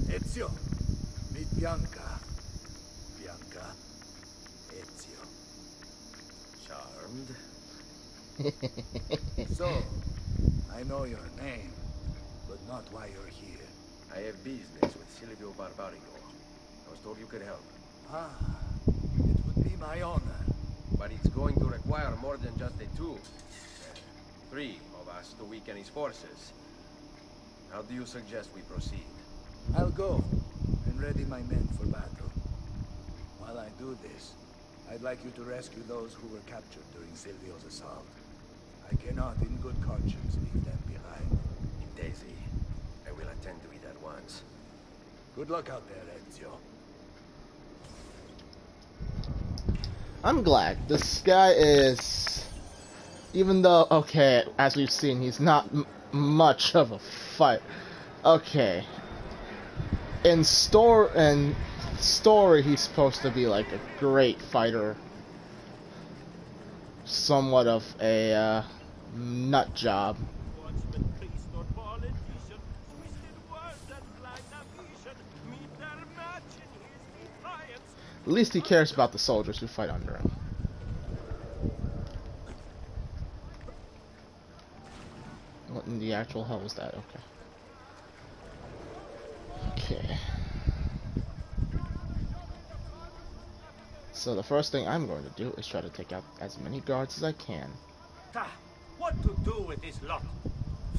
Ezio, meet Bianca. Bianca, Ezio. Charmed. So, I know your name, but not why you're here. I have business with Silvio Barbarigo. I was told you could help. Ah, it would be my honor. But it's going to require more than just the two. 3 of us to weaken his forces. How do you suggest we proceed? I'll go and ready my men for battle. While I do this, I'd like you to rescue those who were captured during Silvio's assault. I cannot, in good conscience, leave them behind. Intesi. I will attend to it at once. Good luck out there, Ezio. I'm glad. This guy is, even though, okay, as we've seen, he's not much of a fight. Okay. In story, he's supposed to be like a great fighter. Somewhat of a nut job. At least he cares about the soldiers who fight under him. What in the actual hell was that? Okay. Okay. So the first thing I'm going to do is try to take out as many guards as I can. What to do with this lot?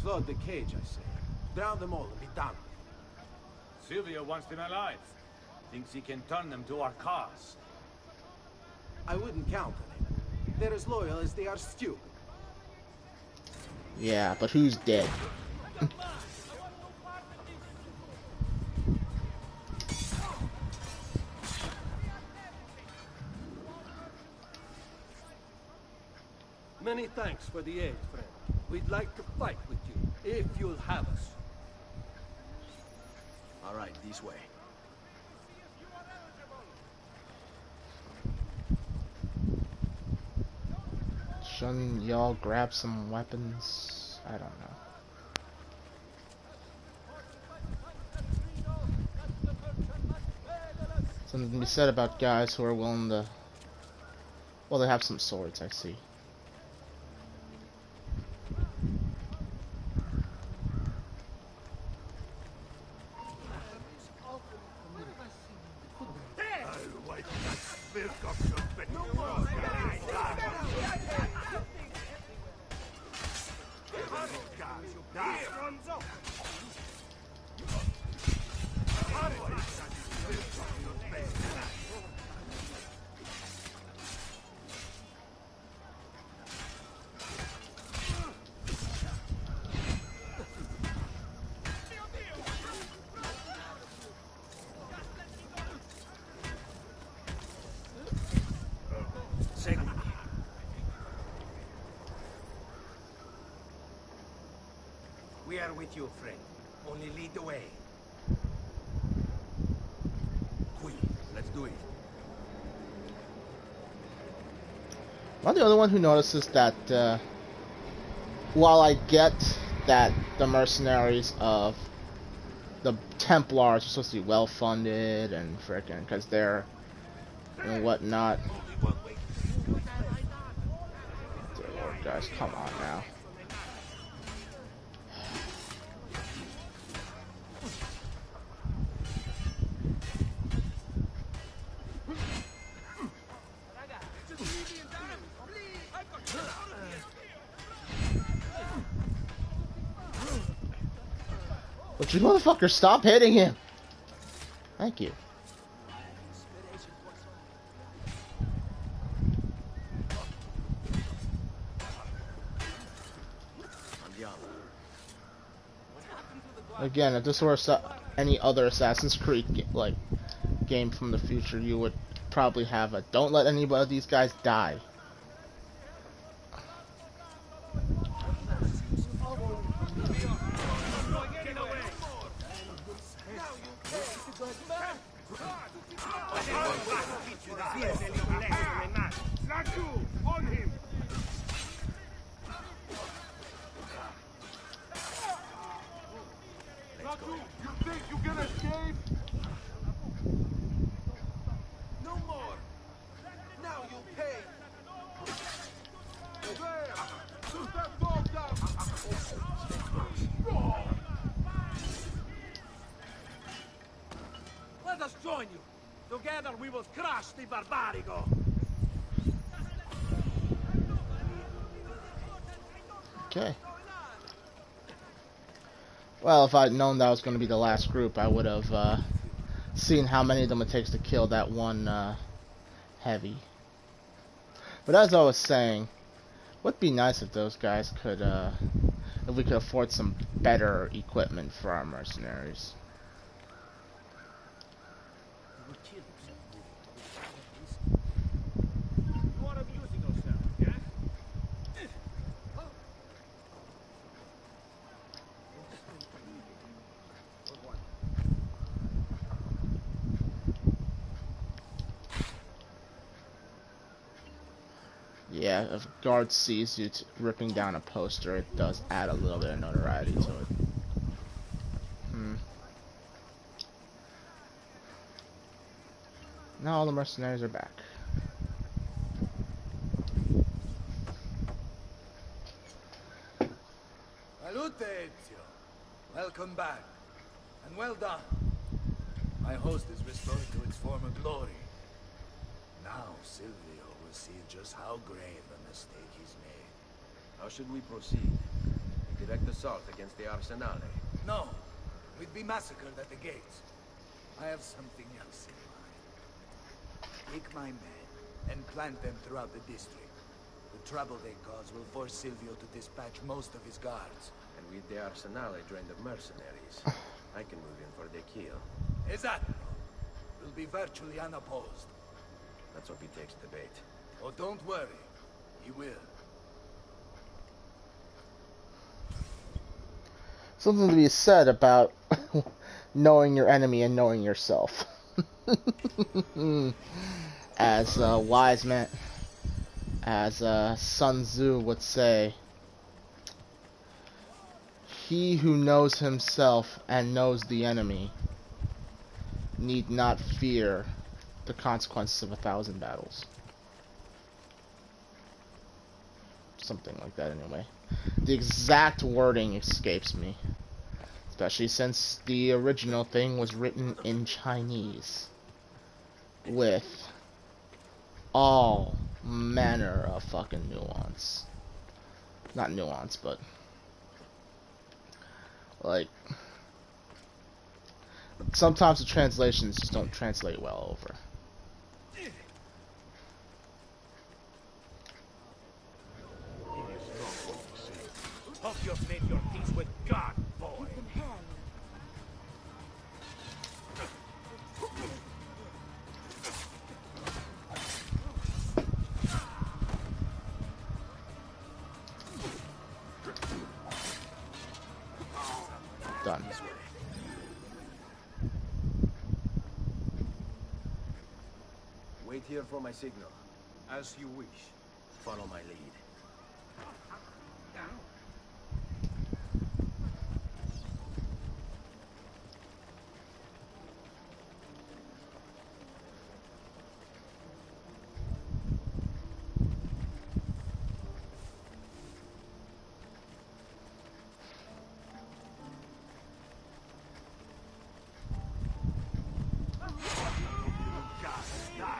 Flood the cage, I say. Drown them all and be done. Silvio wants them alive. Thinks he can turn them to our cause. I wouldn't count on him. They're as loyal as they are stupid. Yeah, but who's dead? Many thanks for the aid, friend. We'd like to fight with you, if you'll have us. All right, this way. Shouldn't y'all grab some weapons? I don't know. Something to be said about guys who are willing to... Well, they have some swords, I see. We are with you, friend. Only lead the way. Quick, let's do it. Am I the only one who notices that, while I get that the mercenaries of the Templars are supposed to be well-funded and frickin' because they're and whatnot. Dear Lord, guys, come on now. But you motherfucker, stop hitting him! Thank you. Again, if this were any other Assassin's Creed game from the future, you would probably have a don't let anybody of these guys die. On him! You think you can escape? No more! Now you pay! There! Shoot that dog down! Together we will crush the Barbarigo! Okay. Well, if I'd known that was going to be the last group, I would have seen how many of them it takes to kill that one heavy. But as I was saying, it would be nice if those guys could, if we could afford some better equipment for our mercenaries. More amusing yourself, yes? Yeah, if a guard sees you ripping down a poster, it does add a little bit of notoriety to it. Now all the mercenaries are back. Salute, Ezio. Welcome back. And well done. My host is restored to its former glory. Now Silvio will see just how grave a mistake he's made. How should we proceed? A direct assault against the Arsenale? No. We'd be massacred at the gates. I have something else in mind. Take my men and plant them throughout the district. The trouble they cause will force Silvio to dispatch most of his guards. And with the Arsenale drained of mercenaries, I can move in for the kill. Esatto. Will be virtually unopposed. Let's hope he takes the bait. Oh, don't worry. He will. Something to be said about knowing your enemy and knowing yourself. As wise man, as Sun Tzu would say, he who knows himself and knows the enemy need not fear the consequences of 1,000 battles. Something like that anyway. The exact wording escapes me. Especially since the original thing was written in Chinese. With all manner of fucking nuance. Not nuance, but like sometimes the translations just don't translate well over. Hope you've made your peace with God, boy. Done. Wait here for my signal. As you wish. Follow my lead.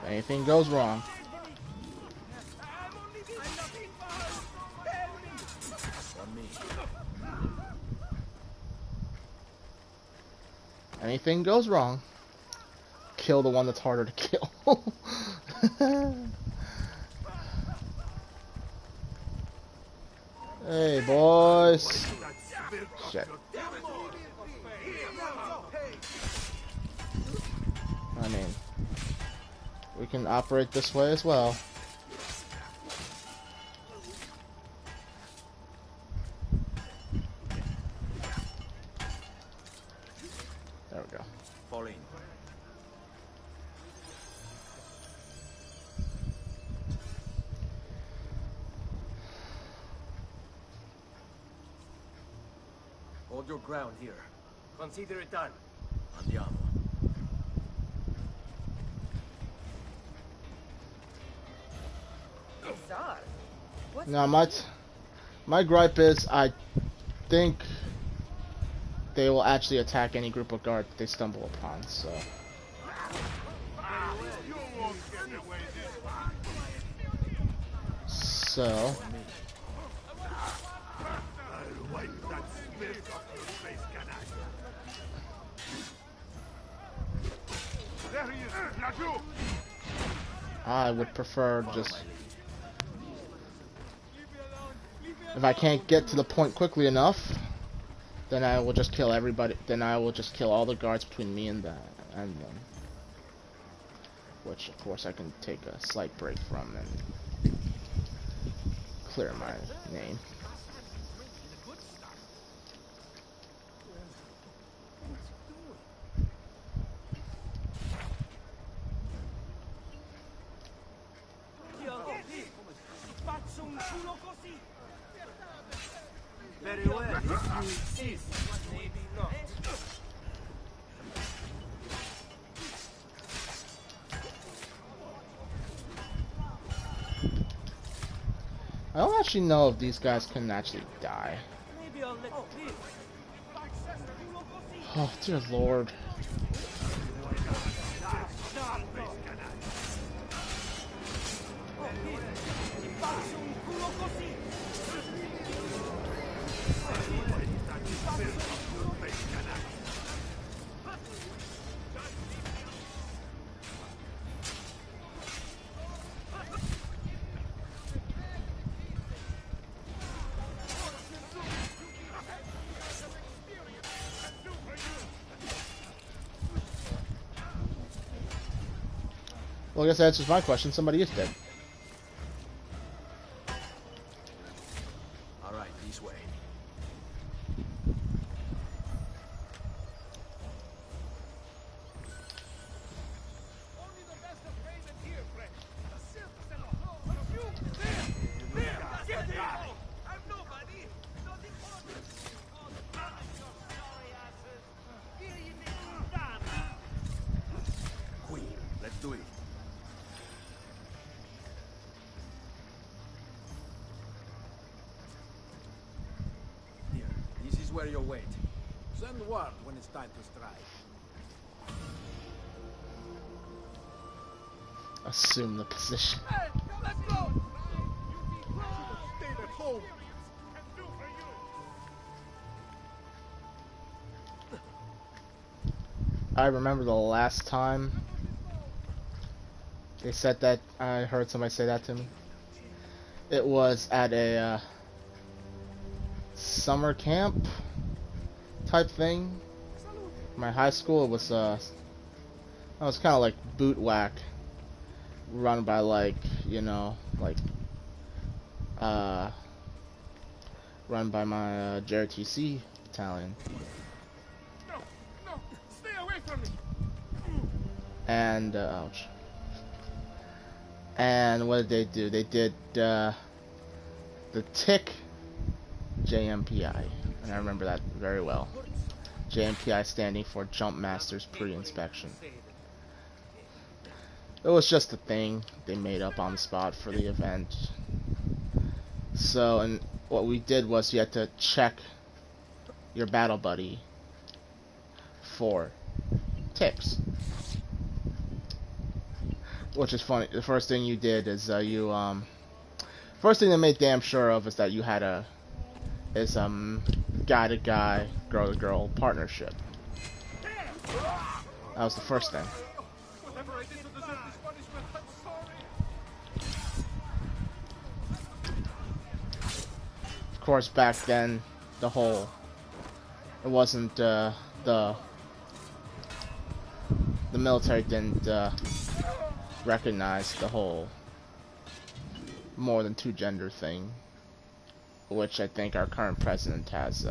If anything goes wrong. Anything goes wrong, kill the one that's harder to kill. Hey, boys. Shit. I mean, we can operate this way as well. There we go. Fall in. Hold your ground here. Consider it done. Andiamo. Bizarre. What's Now, my gripe is I think they will actually attack any group of guards that they stumble upon, so. So, I'll wipe that smear off your face, canalla. There he is, Lajo! I would prefer just... If I can't get to the point quickly enough, then I will just kill everybody. Then I will just kill all the guards between me and them. Which, of course, I can take a slight break from and clear my name. Very well, if you insist. Maybe not. I don't actually know if these guys can actually die. Maybe I'll let live. Oh, dear lord. Well, I guess that answers my question. Somebody is dead. All right, this way. Only the best of payment here, friend. The silks and the clothes. You! There! Get out! I'm nobody! Not important! Here you need to done! Quick, let's do it. Here, this is where you'll wait. Send word when it's time to strike. Assume the position. Hey, let's go! You stayed at home. Can do for you. I remember the last time they said that. I heard somebody say that to me. It was at a summer camp type thing. My high school, it was I was kind of like boot whack, run by like, you know, like run by my JRTC battalion. No, no, stay away from me. And ouch. And what did they do? They did the tick JMPI, and I remember that very well. JMPI standing for Jump Masters Pre-Inspection. It was just a thing they made up on the spot for the event. So, and what we did was you had to check your battle buddy for ticks. Which is funny. The first thing you did is first thing they made damn sure of is that you had guy to guy, girl to girl partnership. That was the first thing. Whatever I did to deserve this punishment, I'm sorry. Of course, back then, it wasn't the military didn't recognize the whole more than two gender thing, which I think our current president has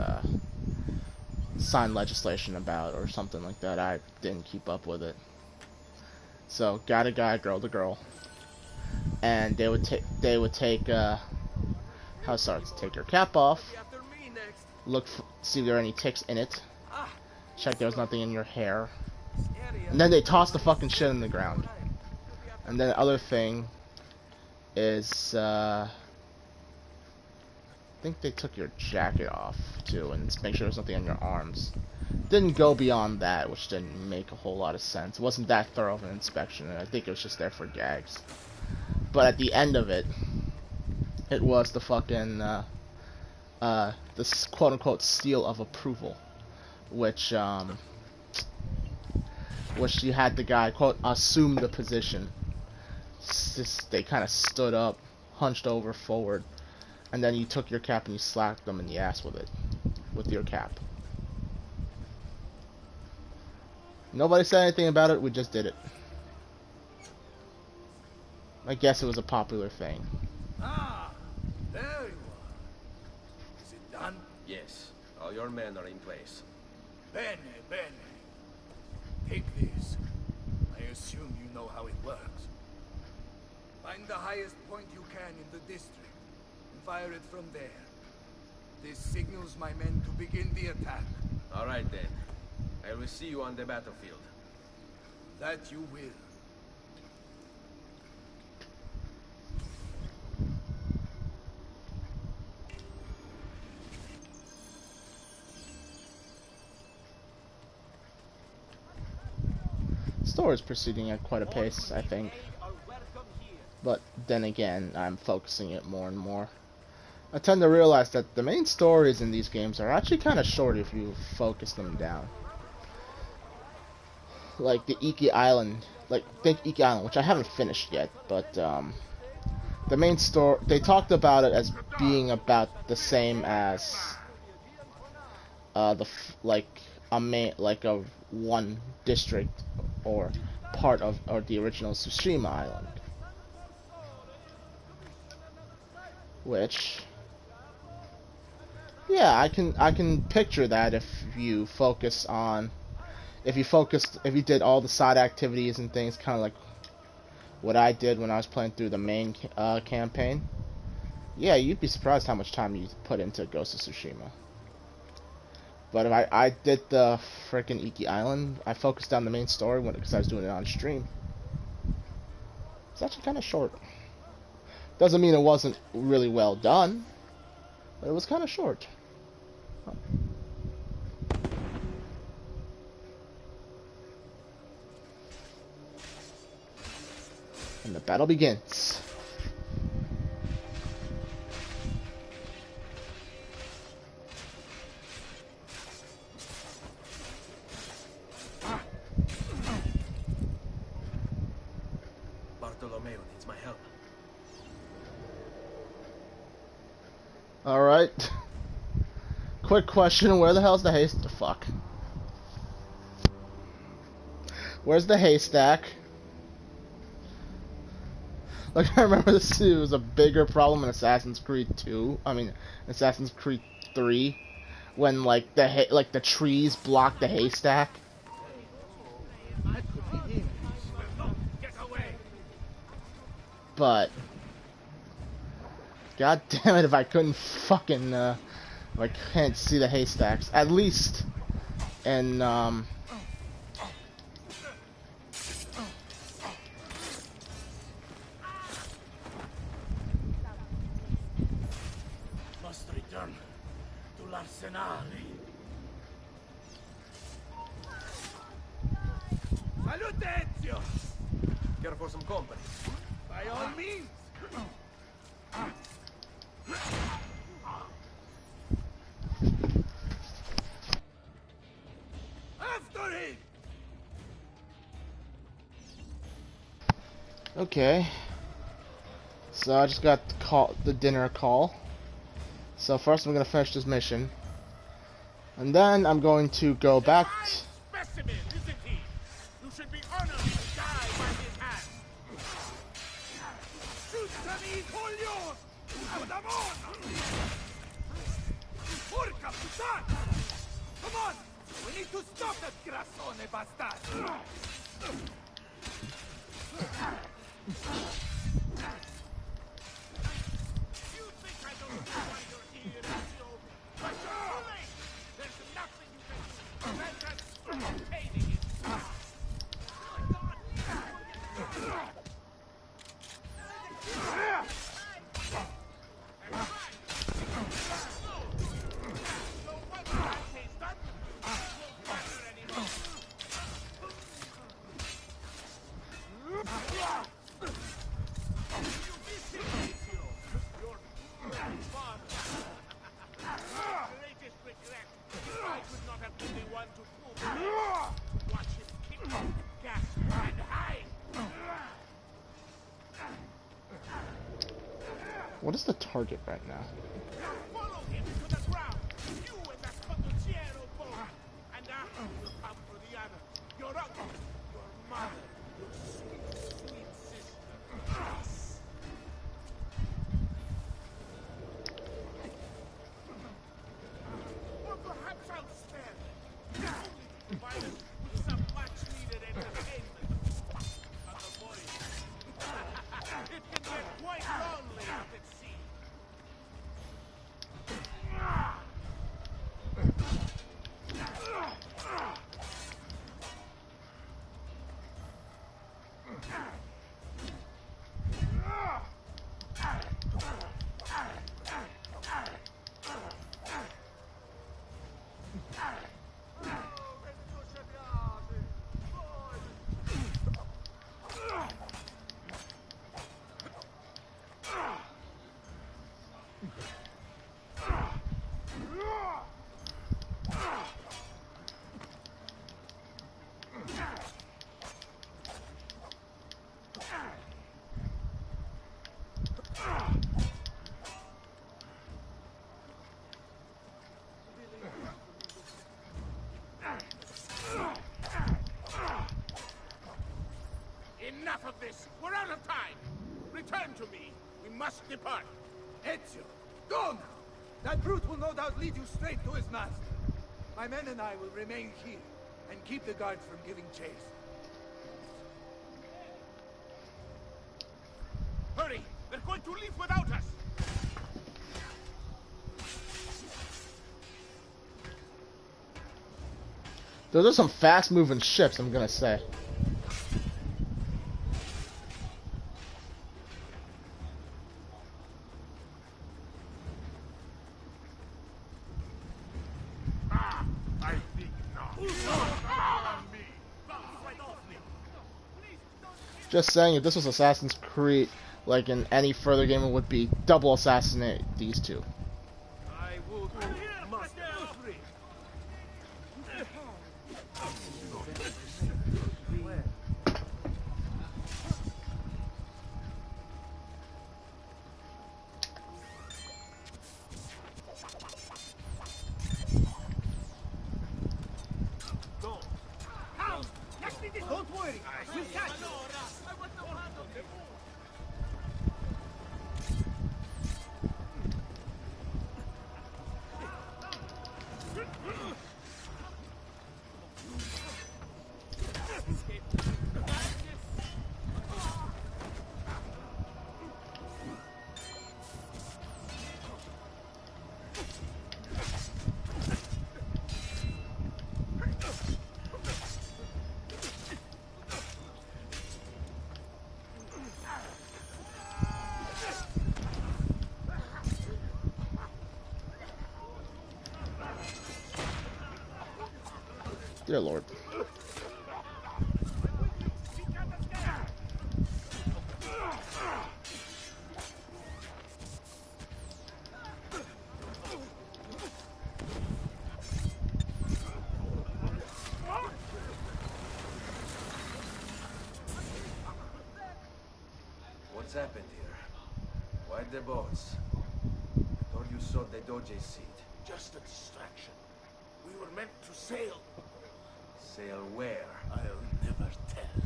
signed legislation about or something like that. I didn't keep up with it. So guy to guy, girl to girl, and they would take take your cap off, see if there are any ticks in it, check there's nothing in your hair, and then they toss the fucking shit in the ground. And then the other thing is, I think they took your jacket off too, and make sure there's nothing on your arms. Didn't go beyond that, which didn't make a whole lot of sense. It wasn't that thorough of an inspection, and I think it was just there for gags. But at the end of it, It was the fucking this quote unquote seal of approval, which you had the guy quote assume the position. They kind of stood up, hunched over forward, and then you took your cap and you slapped them in the ass with it, with your cap. Nobody said anything about it. We just did it. I guess it was a popular thing. Ah, there you are. Is it done? Yes, all your men are in place. Bene, bene. Take this. I assume you know how it works. Find the highest point you can in the district, and fire it from there. This signals my men to begin the attack. All right then. I will see you on the battlefield. That you will. Story is proceeding at quite a pace, I think. But then again, I'm focusing it more and more. I tend to realize that the main stories in these games are actually kind of short if you focus them down. Like the Iki Island, think Iki Island, which I haven't finished yet, but the main story, they talked about it as being about the same as a one district or part of the original Tsushima Island, which, yeah, I can picture that if you did all the side activities and things, kind of like what I did when I was playing through the main campaign. Yeah, you'd be surprised how much time you put into Ghost of Tsushima. But if I did the frickin' Iki Island, I focused on the main story because I was doing it on stream. It's actually kind of short. Doesn't mean it wasn't really well done, but it was kind of short. Oh. And the battle begins. Bartolomeo needs my help. Alright. Quick question, where the hell's the haystack? Fuck. Where's the haystack? Like, I remember this was a bigger problem in Assassin's Creed 2. I mean, Assassin's Creed 3. When, like, the trees block the haystack. But god damn it if I couldn't fucking if I can't see the haystacks. At least in Must return to l'Arsenale. Salute, Ezio! Care for some company? By all means! After him! okay. So I just got the dinner call. So first I'm gonna finish this mission. And then I'm going to go back Specimen, isn't he? You should be honored to die by his hand. Shoot Julio! Adamon! Porca puttana! Come on! We need to stop that grassone bastardo! You think I don't know why you're here, Ezio? But you're too late! There's nothing you can do to prevent us from obtaining it! What is the target right now? Follow him to the ground. You and that Conduciero boy. And after you come for the others. Your uncle, your mother, your sweet, sweet sister. Or perhaps I'll spare them. Only to provide us with some much-needed entertainment. Other boys. It can get quite lonely out at sea. Enough of this! We're out of time! Return to me! We must depart! Ezio, go now! That brute will no doubt lead you straight to his master. My men and I will remain here, and keep the guards from giving chase. Hurry! They're going to leave without us! Those are some fast-moving ships, I'm gonna say. I think not. Just saying, if this was Assassin's Creed, like in any further game, it would be double assassinate these two. I would must free. Don't worry, we'll catch you. Dear Lord. What's happened here? Why the boats? I thought you saw the Doge's seat. Just a distraction. We were meant to sail. Sail where? I'll never tell.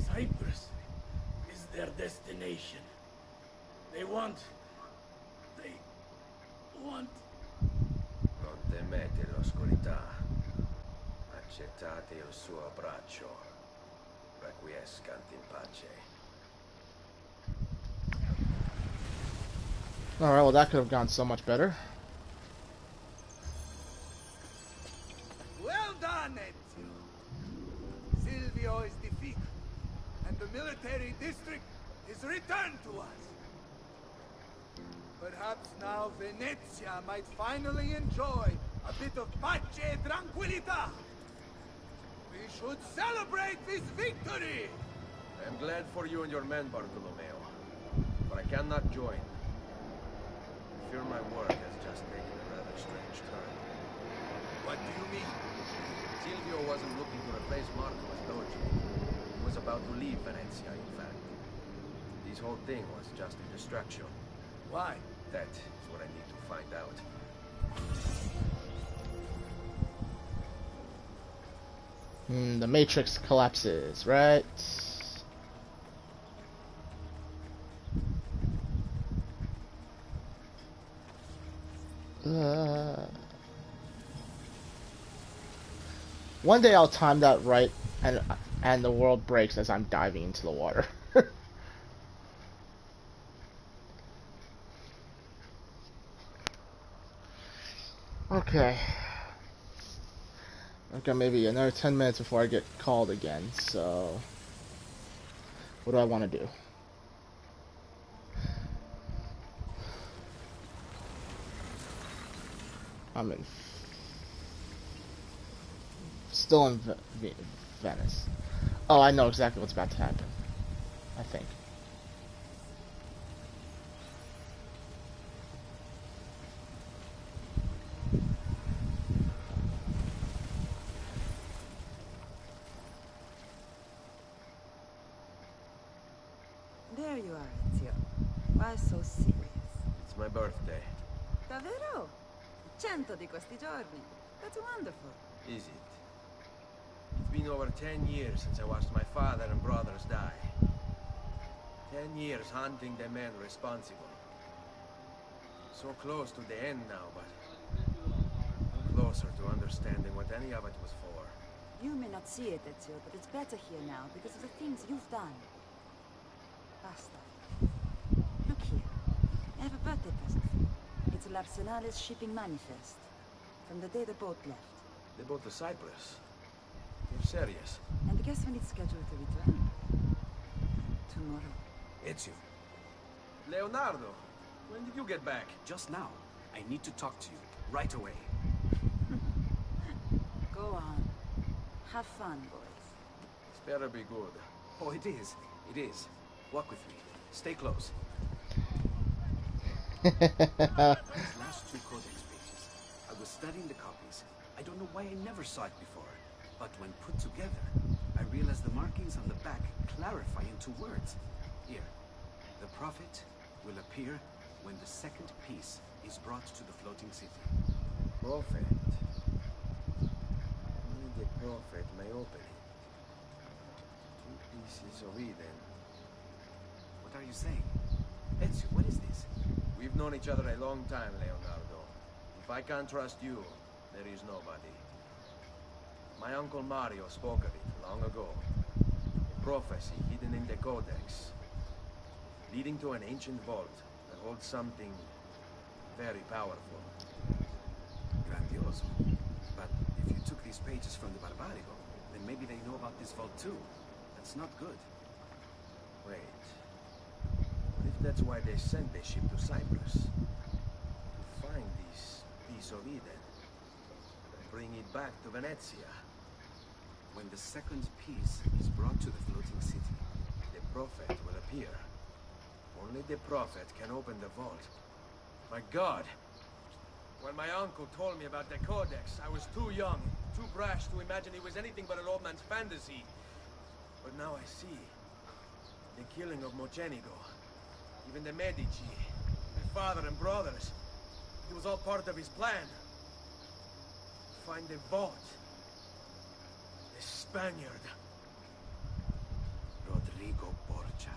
Cyprus is their destination. They want... Non temete l'oscurità. Accettate il suo abbraccio. Requiescant in pace. Alright, well that could have gone so much better. Well done, Ezio. Silvio is defeated, and the military district is returned to us. Perhaps now Venezia might finally enjoy a bit of pace e tranquillità. We should celebrate this victory! I am glad for you and your men, Bartolomeo. But I cannot join. I fear my work has just taken a rather strange turn. What do you mean? Silvio wasn't looking to replace Marco as Doge. He was about to leave Venezia, in fact. The this whole thing was just a distraction. Why? That is what I need to find out. The Matrix collapses, right? One day I'll time that right, and the world breaks as I'm diving into the water. Okay. Okay, maybe another 10 minutes before I get called again, so... What do I want to do? I'm in... Still in Venice. Oh, I know exactly what's about to happen. I think. There you are, Ezio. Why so serious? It's my birthday. Davvero? 100 di questi giorni. That's wonderful. Is it? It's been over 10 years since I watched my father and brothers die. 10 years hunting the men responsible. So close to the end now, but I'm closer to understanding what any of it was for. You may not see it, Ezio, but it's better here now because of the things you've done. Basta. Look here. I have a birthday present for you. It's l'Arsenale's shipping manifest. From the day the boat left. The boat to Cyprus. You're serious? And guess when it's scheduled to return? Tomorrow. Ezio. Leonardo, when did you get back? Just now. I need to talk to you. Right away. Go on. Have fun, boys. It's better be good. Oh, it is. It is. Walk with me. Stay close. These last two codex pages. I was studying the copies. I don't know why I never saw it before. But when put together, I realized the markings on the back clarify into words. Here. The prophet will appear when the second piece is brought to the floating city. Prophet. Only the prophet may open it. 2 pieces of Eden. What are you saying? Ezio, what is this? We've known each other a long time, Leonardo. If I can't trust you, there is nobody. My uncle Mario spoke of it long ago. A prophecy hidden in the Codex, leading to an ancient vault that holds something very powerful. Grandioso. But if you took these pages from the Barbarigo, then maybe they know about this vault too. That's not good. Wait. What if that's why they sent the ship to Cyprus? To find this piece of Eden. And bring it back to Venezia. When the second piece is brought to the floating city, the prophet will appear. Only the prophet can open the vault. My God! When my uncle told me about the Codex, I was too young, too brash to imagine it was anything but an old man's fantasy. But now I see. The killing of Mocenigo, even the Medici, my father and brothers. It was all part of his plan. Find the vault. The Spaniard. Rodrigo Borgia.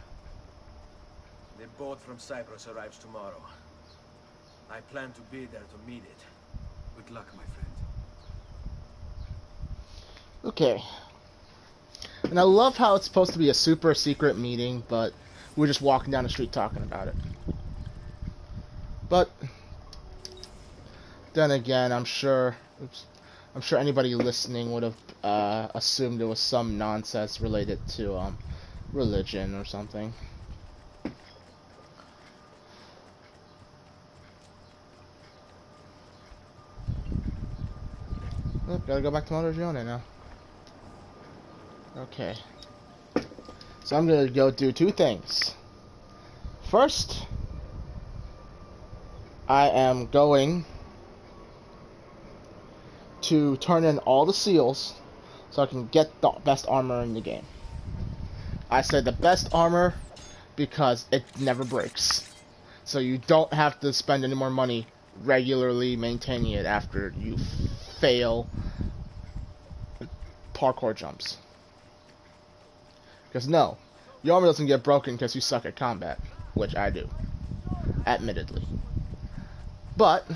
The boat from Cyprus arrives tomorrow. I plan to be there to meet it. Good luck, my friend. Okay. And I love how it's supposed to be a super secret meeting, but we're just walking down the street talking about it. But then again, I'm sure anybody listening would have assumed it was some nonsense related to religion or something. Oh, gotta go back to Montergione now. Okay. So I'm gonna go do two things. First, I am going to turn in all the seals so I can get the best armor in the game. I said the best armor because it never breaks. So you don't have to spend any more money regularly maintaining it after you fail parkour jumps. Because no, your armor doesn't get broken because you suck at combat, which I do, admittedly. But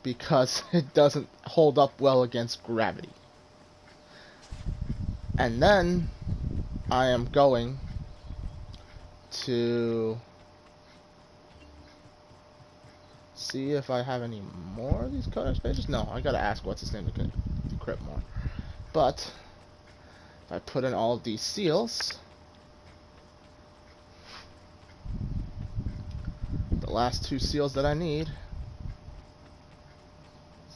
because it doesn't hold up well against gravity. And then I am going to see if I have any more of these codex pages. No, I gotta ask what's his name to decrypt more. But if I put in all of these seals, the last 2 seals that I need,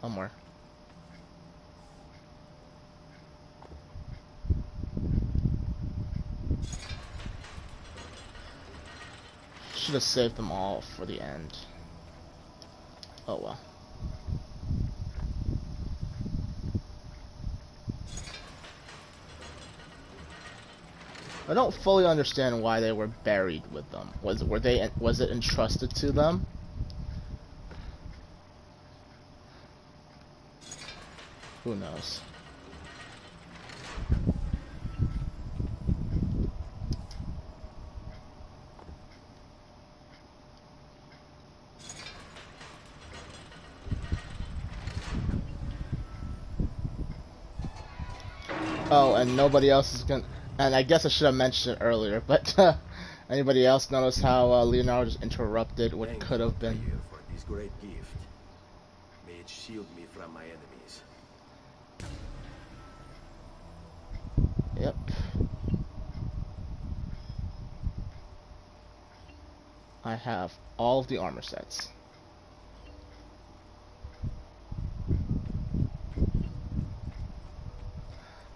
somewhere. Should have saved them all for the end. Oh well. I don't fully understand why they were buried with them. Was it entrusted to them? Who knows? Oh, and nobody else is gonna. And I guess I should have mentioned it earlier, but anybody else notice how Leonardo just interrupted what could have been? Thank you for this great gift. May it shield me from my enemies. Yep. I have all of the armor sets.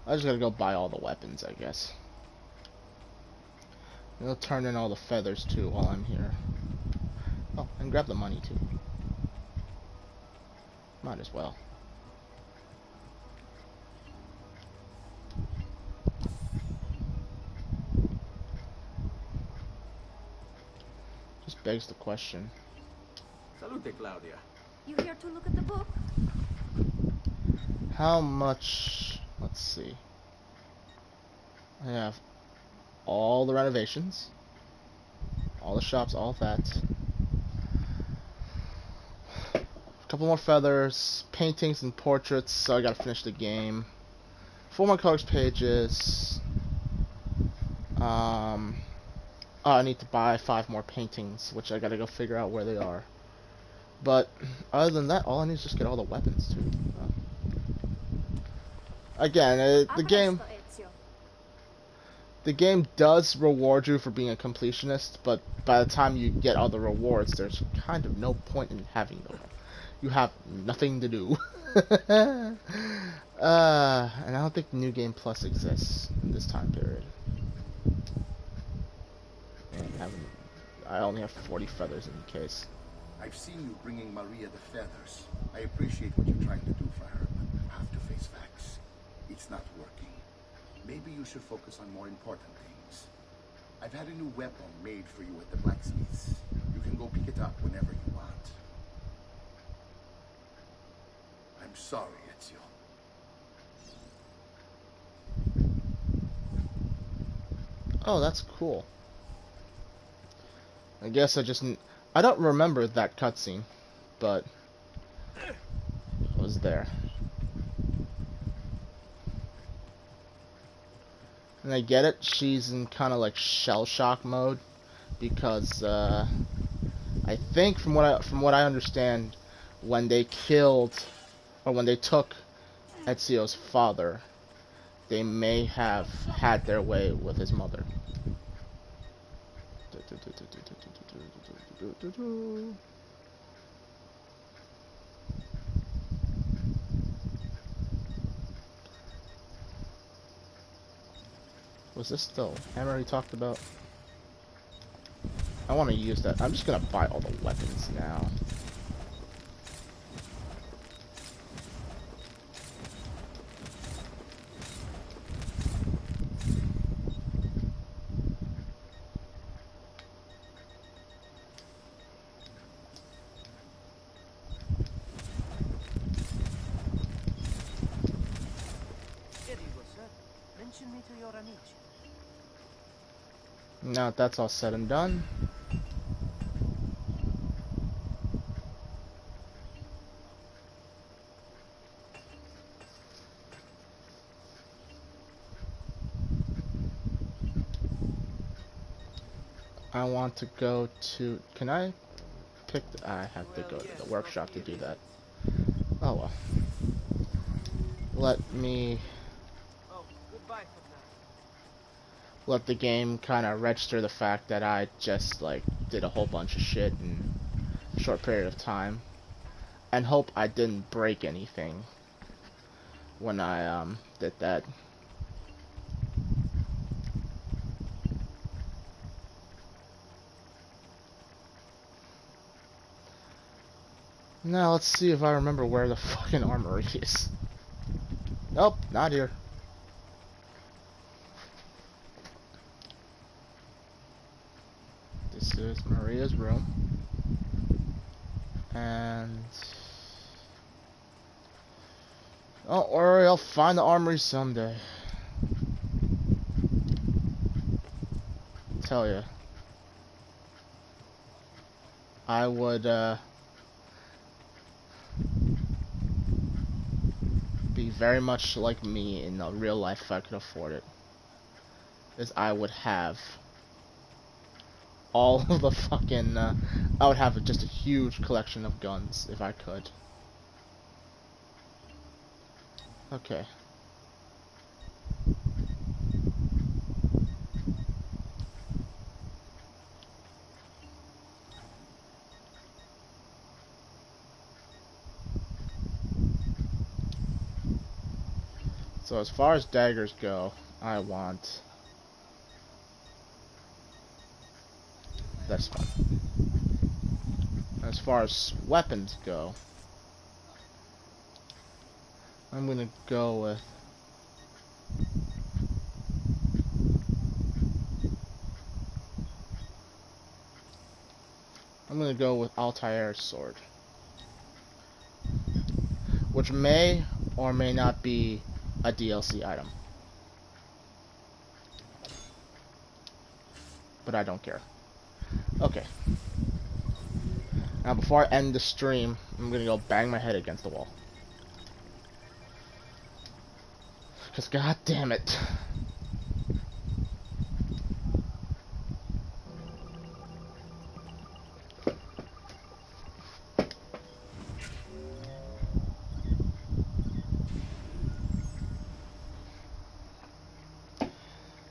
I just gotta go buy all the weapons, I guess. I'll turn in all the feathers too while I'm here. Oh, and grab the money too. Might as well. Just begs the question. Salute, Claudia. You here to look at the book? How much? Let's see. I have all the renovations, all the shops, all of that. A couple more feathers, paintings and portraits, so I gotta finish the game. 4 more colors pages. Oh, I need to buy 5 more paintings, which I gotta go figure out where they are. But other than that, all I need is just get all the weapons too. Again, the game does reward you for being a completionist, but by the time you get all the rewards, there's kind of no point in having them. You have nothing to do. And I don't think New Game Plus exists in this time period. I only have 40 feathers in the case. I've seen you bringing Maria the feathers. I appreciate what you're trying to do for her, but you have to face facts. It's not working. Maybe you should focus on more important things. I've had a new weapon made for you at the blacksmith's. You can go pick it up whenever you want. I'm sorry, Ezio. Oh, that's cool. I guess I don't remember that cutscene, but it was there. And I get it, she's in kind of like shell shock mode because I think from what I understand, when they killed or when they took Ezio's father, they may have had their way with his mother. Was this the hammer he talked about? I want to use that. I'm just gonna buy all the weapons now. introducing me to your amici? Now that that's all said and done, I want to go to. Can I pick? I have to go to the workshop to do that. Oh well. Let me Oh, goodbye for now. let the game kind of register the fact that I just like did a whole bunch of shit in a short period of time, and hope I didn't break anything when I did that. Now let's see if I remember where the fucking armory is. Nope, not here. This is Maria's room. And don't worry, I'll find the armory someday. Tell ya, I would be very much like me in real life if I could afford it. Is I would have all of the fucking I would have just a huge collection of guns if I could. Okay. So as far as daggers go, I want that's fine. As far as weapons go, I'm gonna go with Altair's sword, which may or may not be a DLC item, but I don't care. Okay. Now before I end the stream, I'm gonna go bang my head against the wall. Cause god damn it.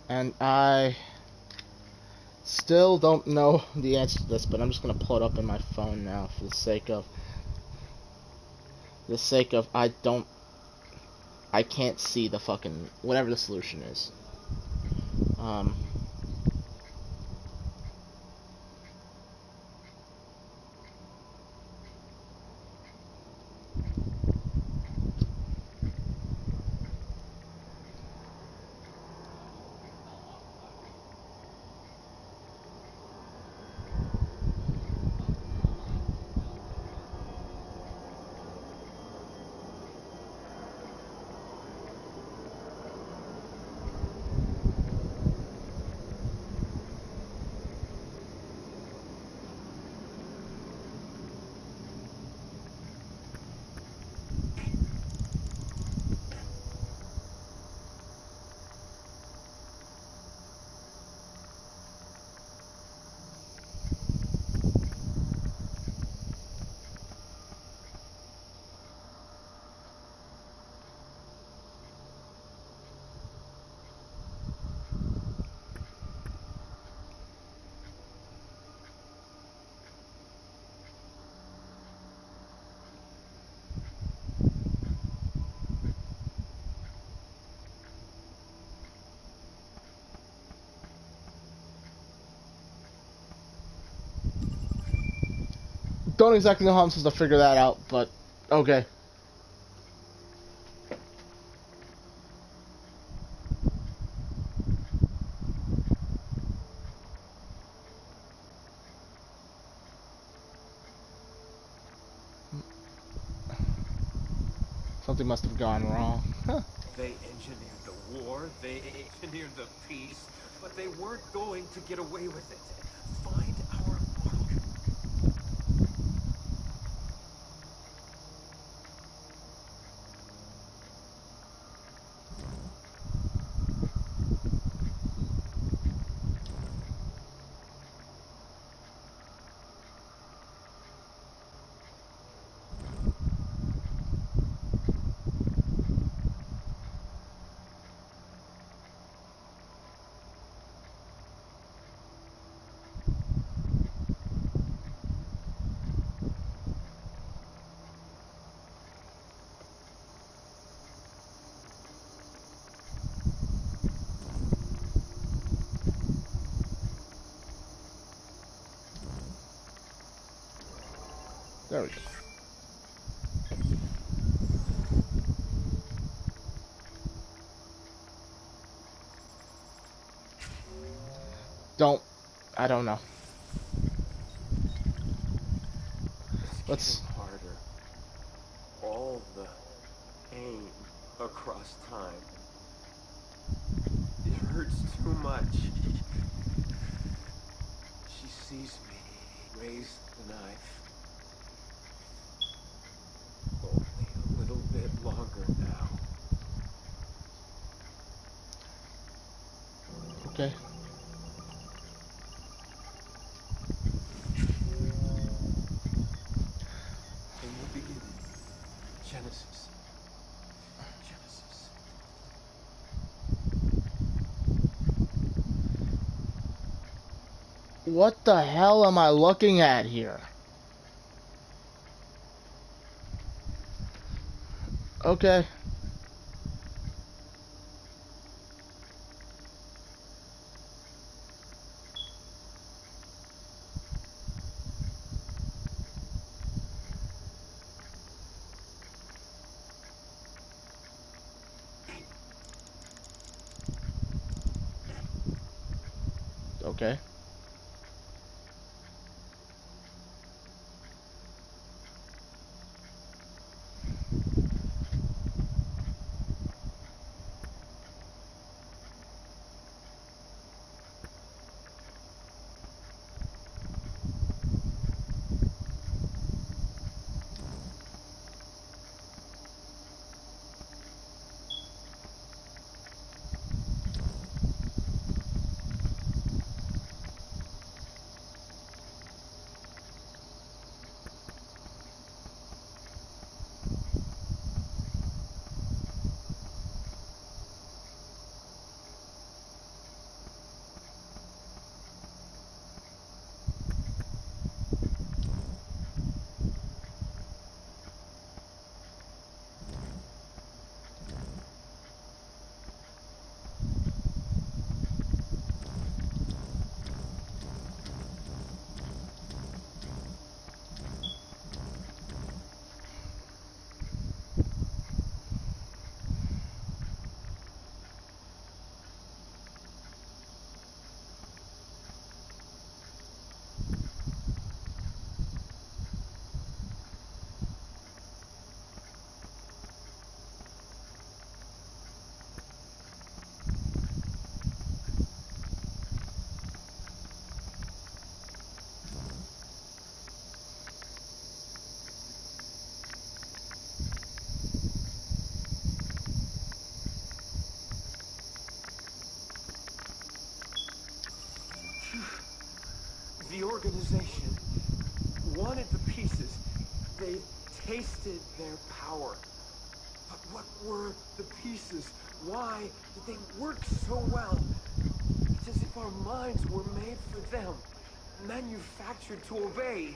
And I still don't know the answer to this, but I'm just gonna pull it up in my phone now for the sake of I can't see the fucking whatever the solution is. Um don't exactly know how I'm supposed to figure that out, but okay. Something must have gone wrong. Huh. They engineered the war, they engineered the peace, but they weren't going to get away with it. Find our mark. There we go. I don't know. It's Let's. getting harder. All the pain across time. It hurts too much. She sees me raise the knife. Only a little bit longer now. Okay. In the beginning, Genesis. Genesis. What the hell am I looking at here? Okay. Okay. The organization wanted the pieces. They tasted their power. But what were the pieces? Why did they work so well? It's as if our minds were made for them, manufactured to obey.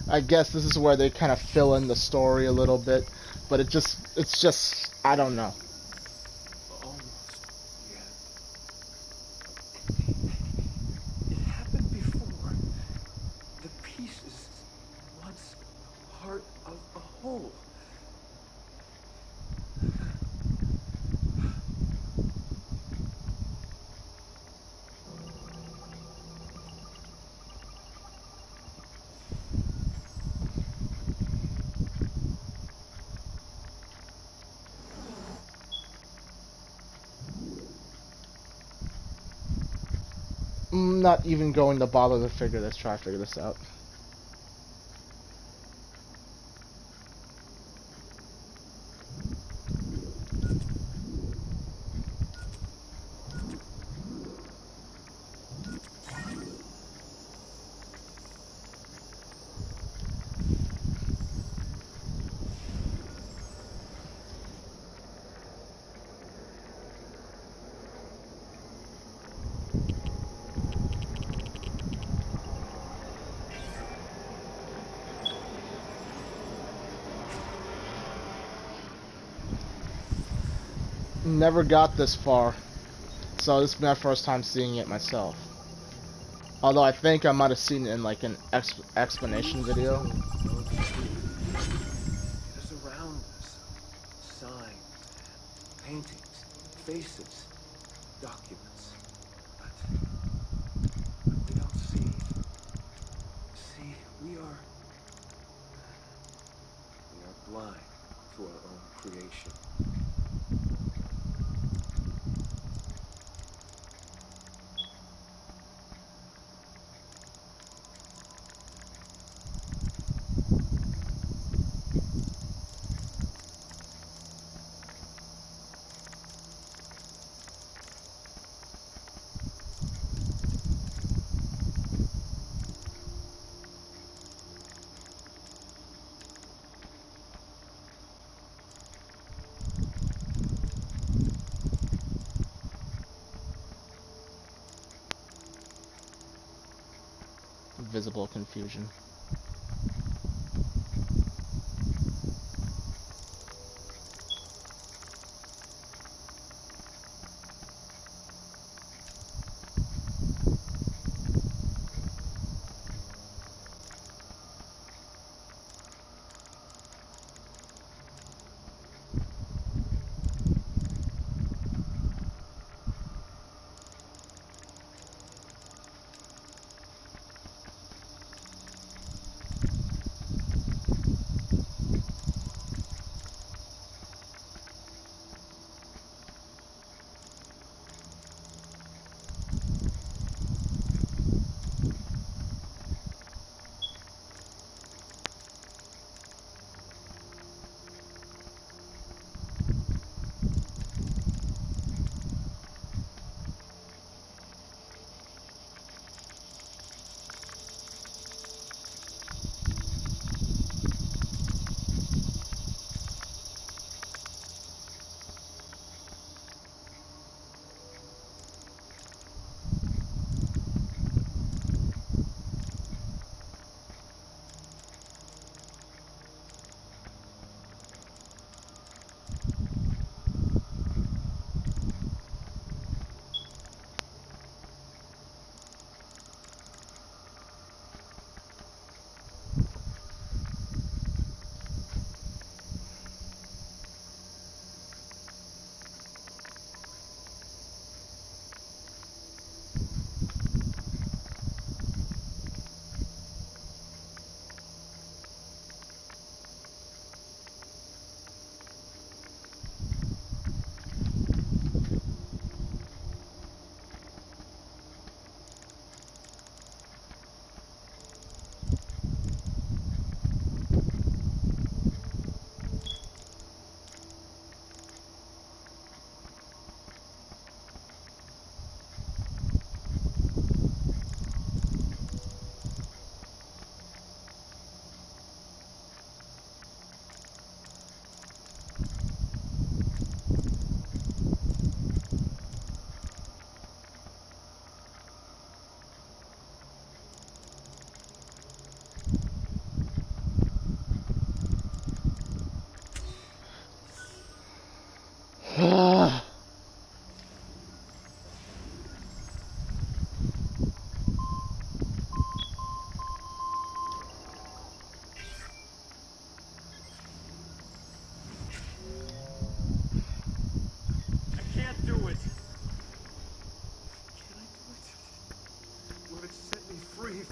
I guess this is where they kind of fill in the story a little bit, but it's just, I don't know. Almost. Yeah. It happened before. The pieces I'm not even going to bother to try to figure this out. Never got this far, so this is my first time seeing it myself. Although I think I might have seen it in like an explanation video. Know the truth. It is around us. Signs, paintings, faces, documents. But we don't see. See, we are blind to our own creation. Visible confusion.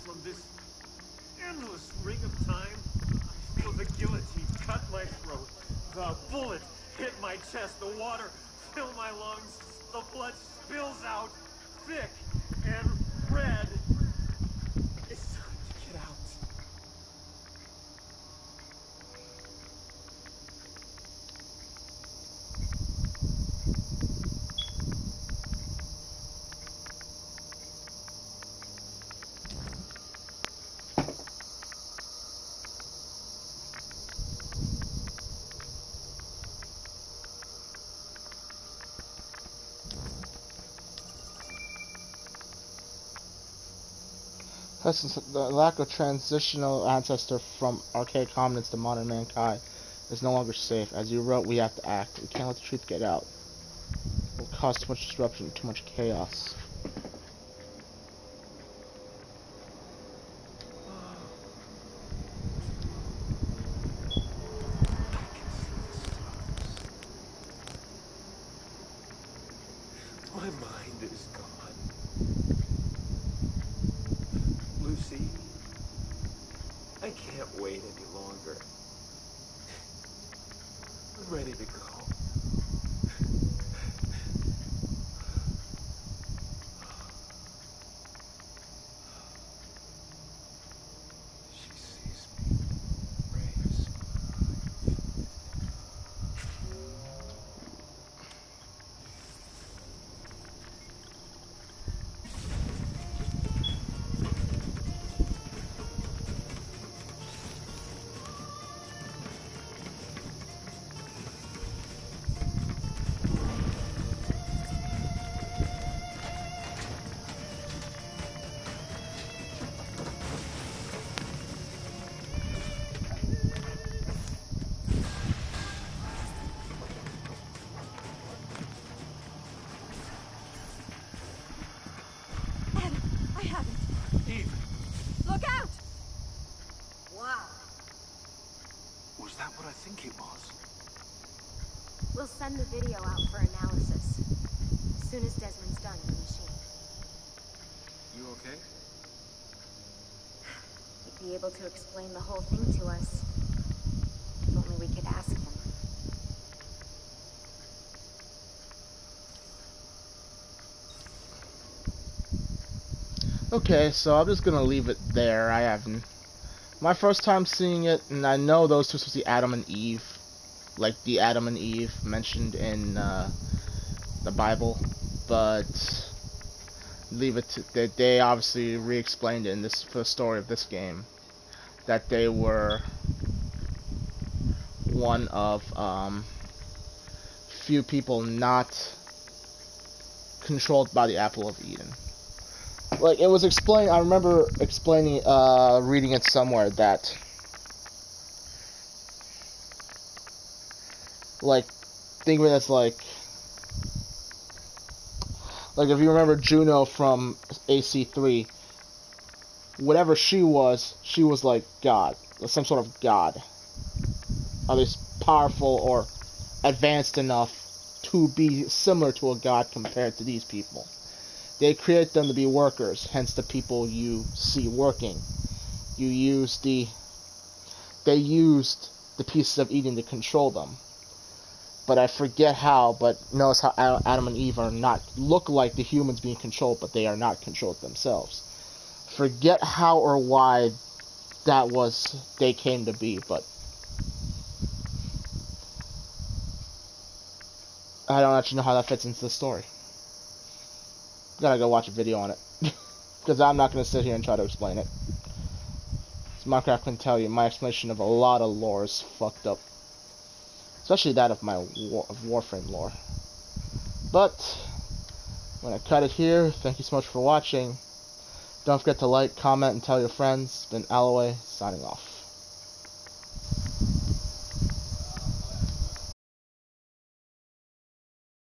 From this endless ring of time, I feel the guillotine cut my throat. The bullet hit my chest. The water fill my lungs. The blood spills out thick and Red! It's time to get out. Since the lack of transitional ancestor from archaic hominids to modern mankind is no longer safe. As you wrote, we have to act. We can't let the truth get out. It will cause too much disruption, too much chaos. My mind is gone. Lucy, I can't wait any longer. I'm ready to go. She sees me. Praise. Ed, I have it. Eve, Look out! Wow. was that what I think it was? We'll send the video out for analysis. As soon as Desmond's done in the machine. You okay? He'd be able to explain the whole thing to us. If only we could ask him. Okay, so I'm just gonna leave it there. I haven't. My first time seeing it, and I know those two are supposed to be Adam and Eve. Like the Adam and Eve mentioned in the Bible. But leave it to, they obviously re-explained it in this for the story of this game. That they were one of few people not controlled by the Apple of Eden. Like it was explained, I remember explaining, reading it somewhere that, like, think of it as like if you remember Juno from AC3, whatever she was like God, some sort of God, at least powerful or advanced enough to be similar to a God compared to these people. They create them to be workers, hence the people you see working. They used the pieces of Eden to control them. But I forget how, but notice how Adam and Eve are not, look like the humans being controlled, but they are not controlled themselves. Forget how or why that was, they came to be, but I don't actually know how that fits into the story. Gotta go watch a video on it. Because I'm not going to sit here and try to explain it. As Minecraft can tell you, my explanation of a lot of lore is fucked up. Especially that of my Warframe lore. But, I'm going to cut it here. Thank you so much for watching. Don't forget to like, comment, and tell your friends. It's been Alloway, signing off.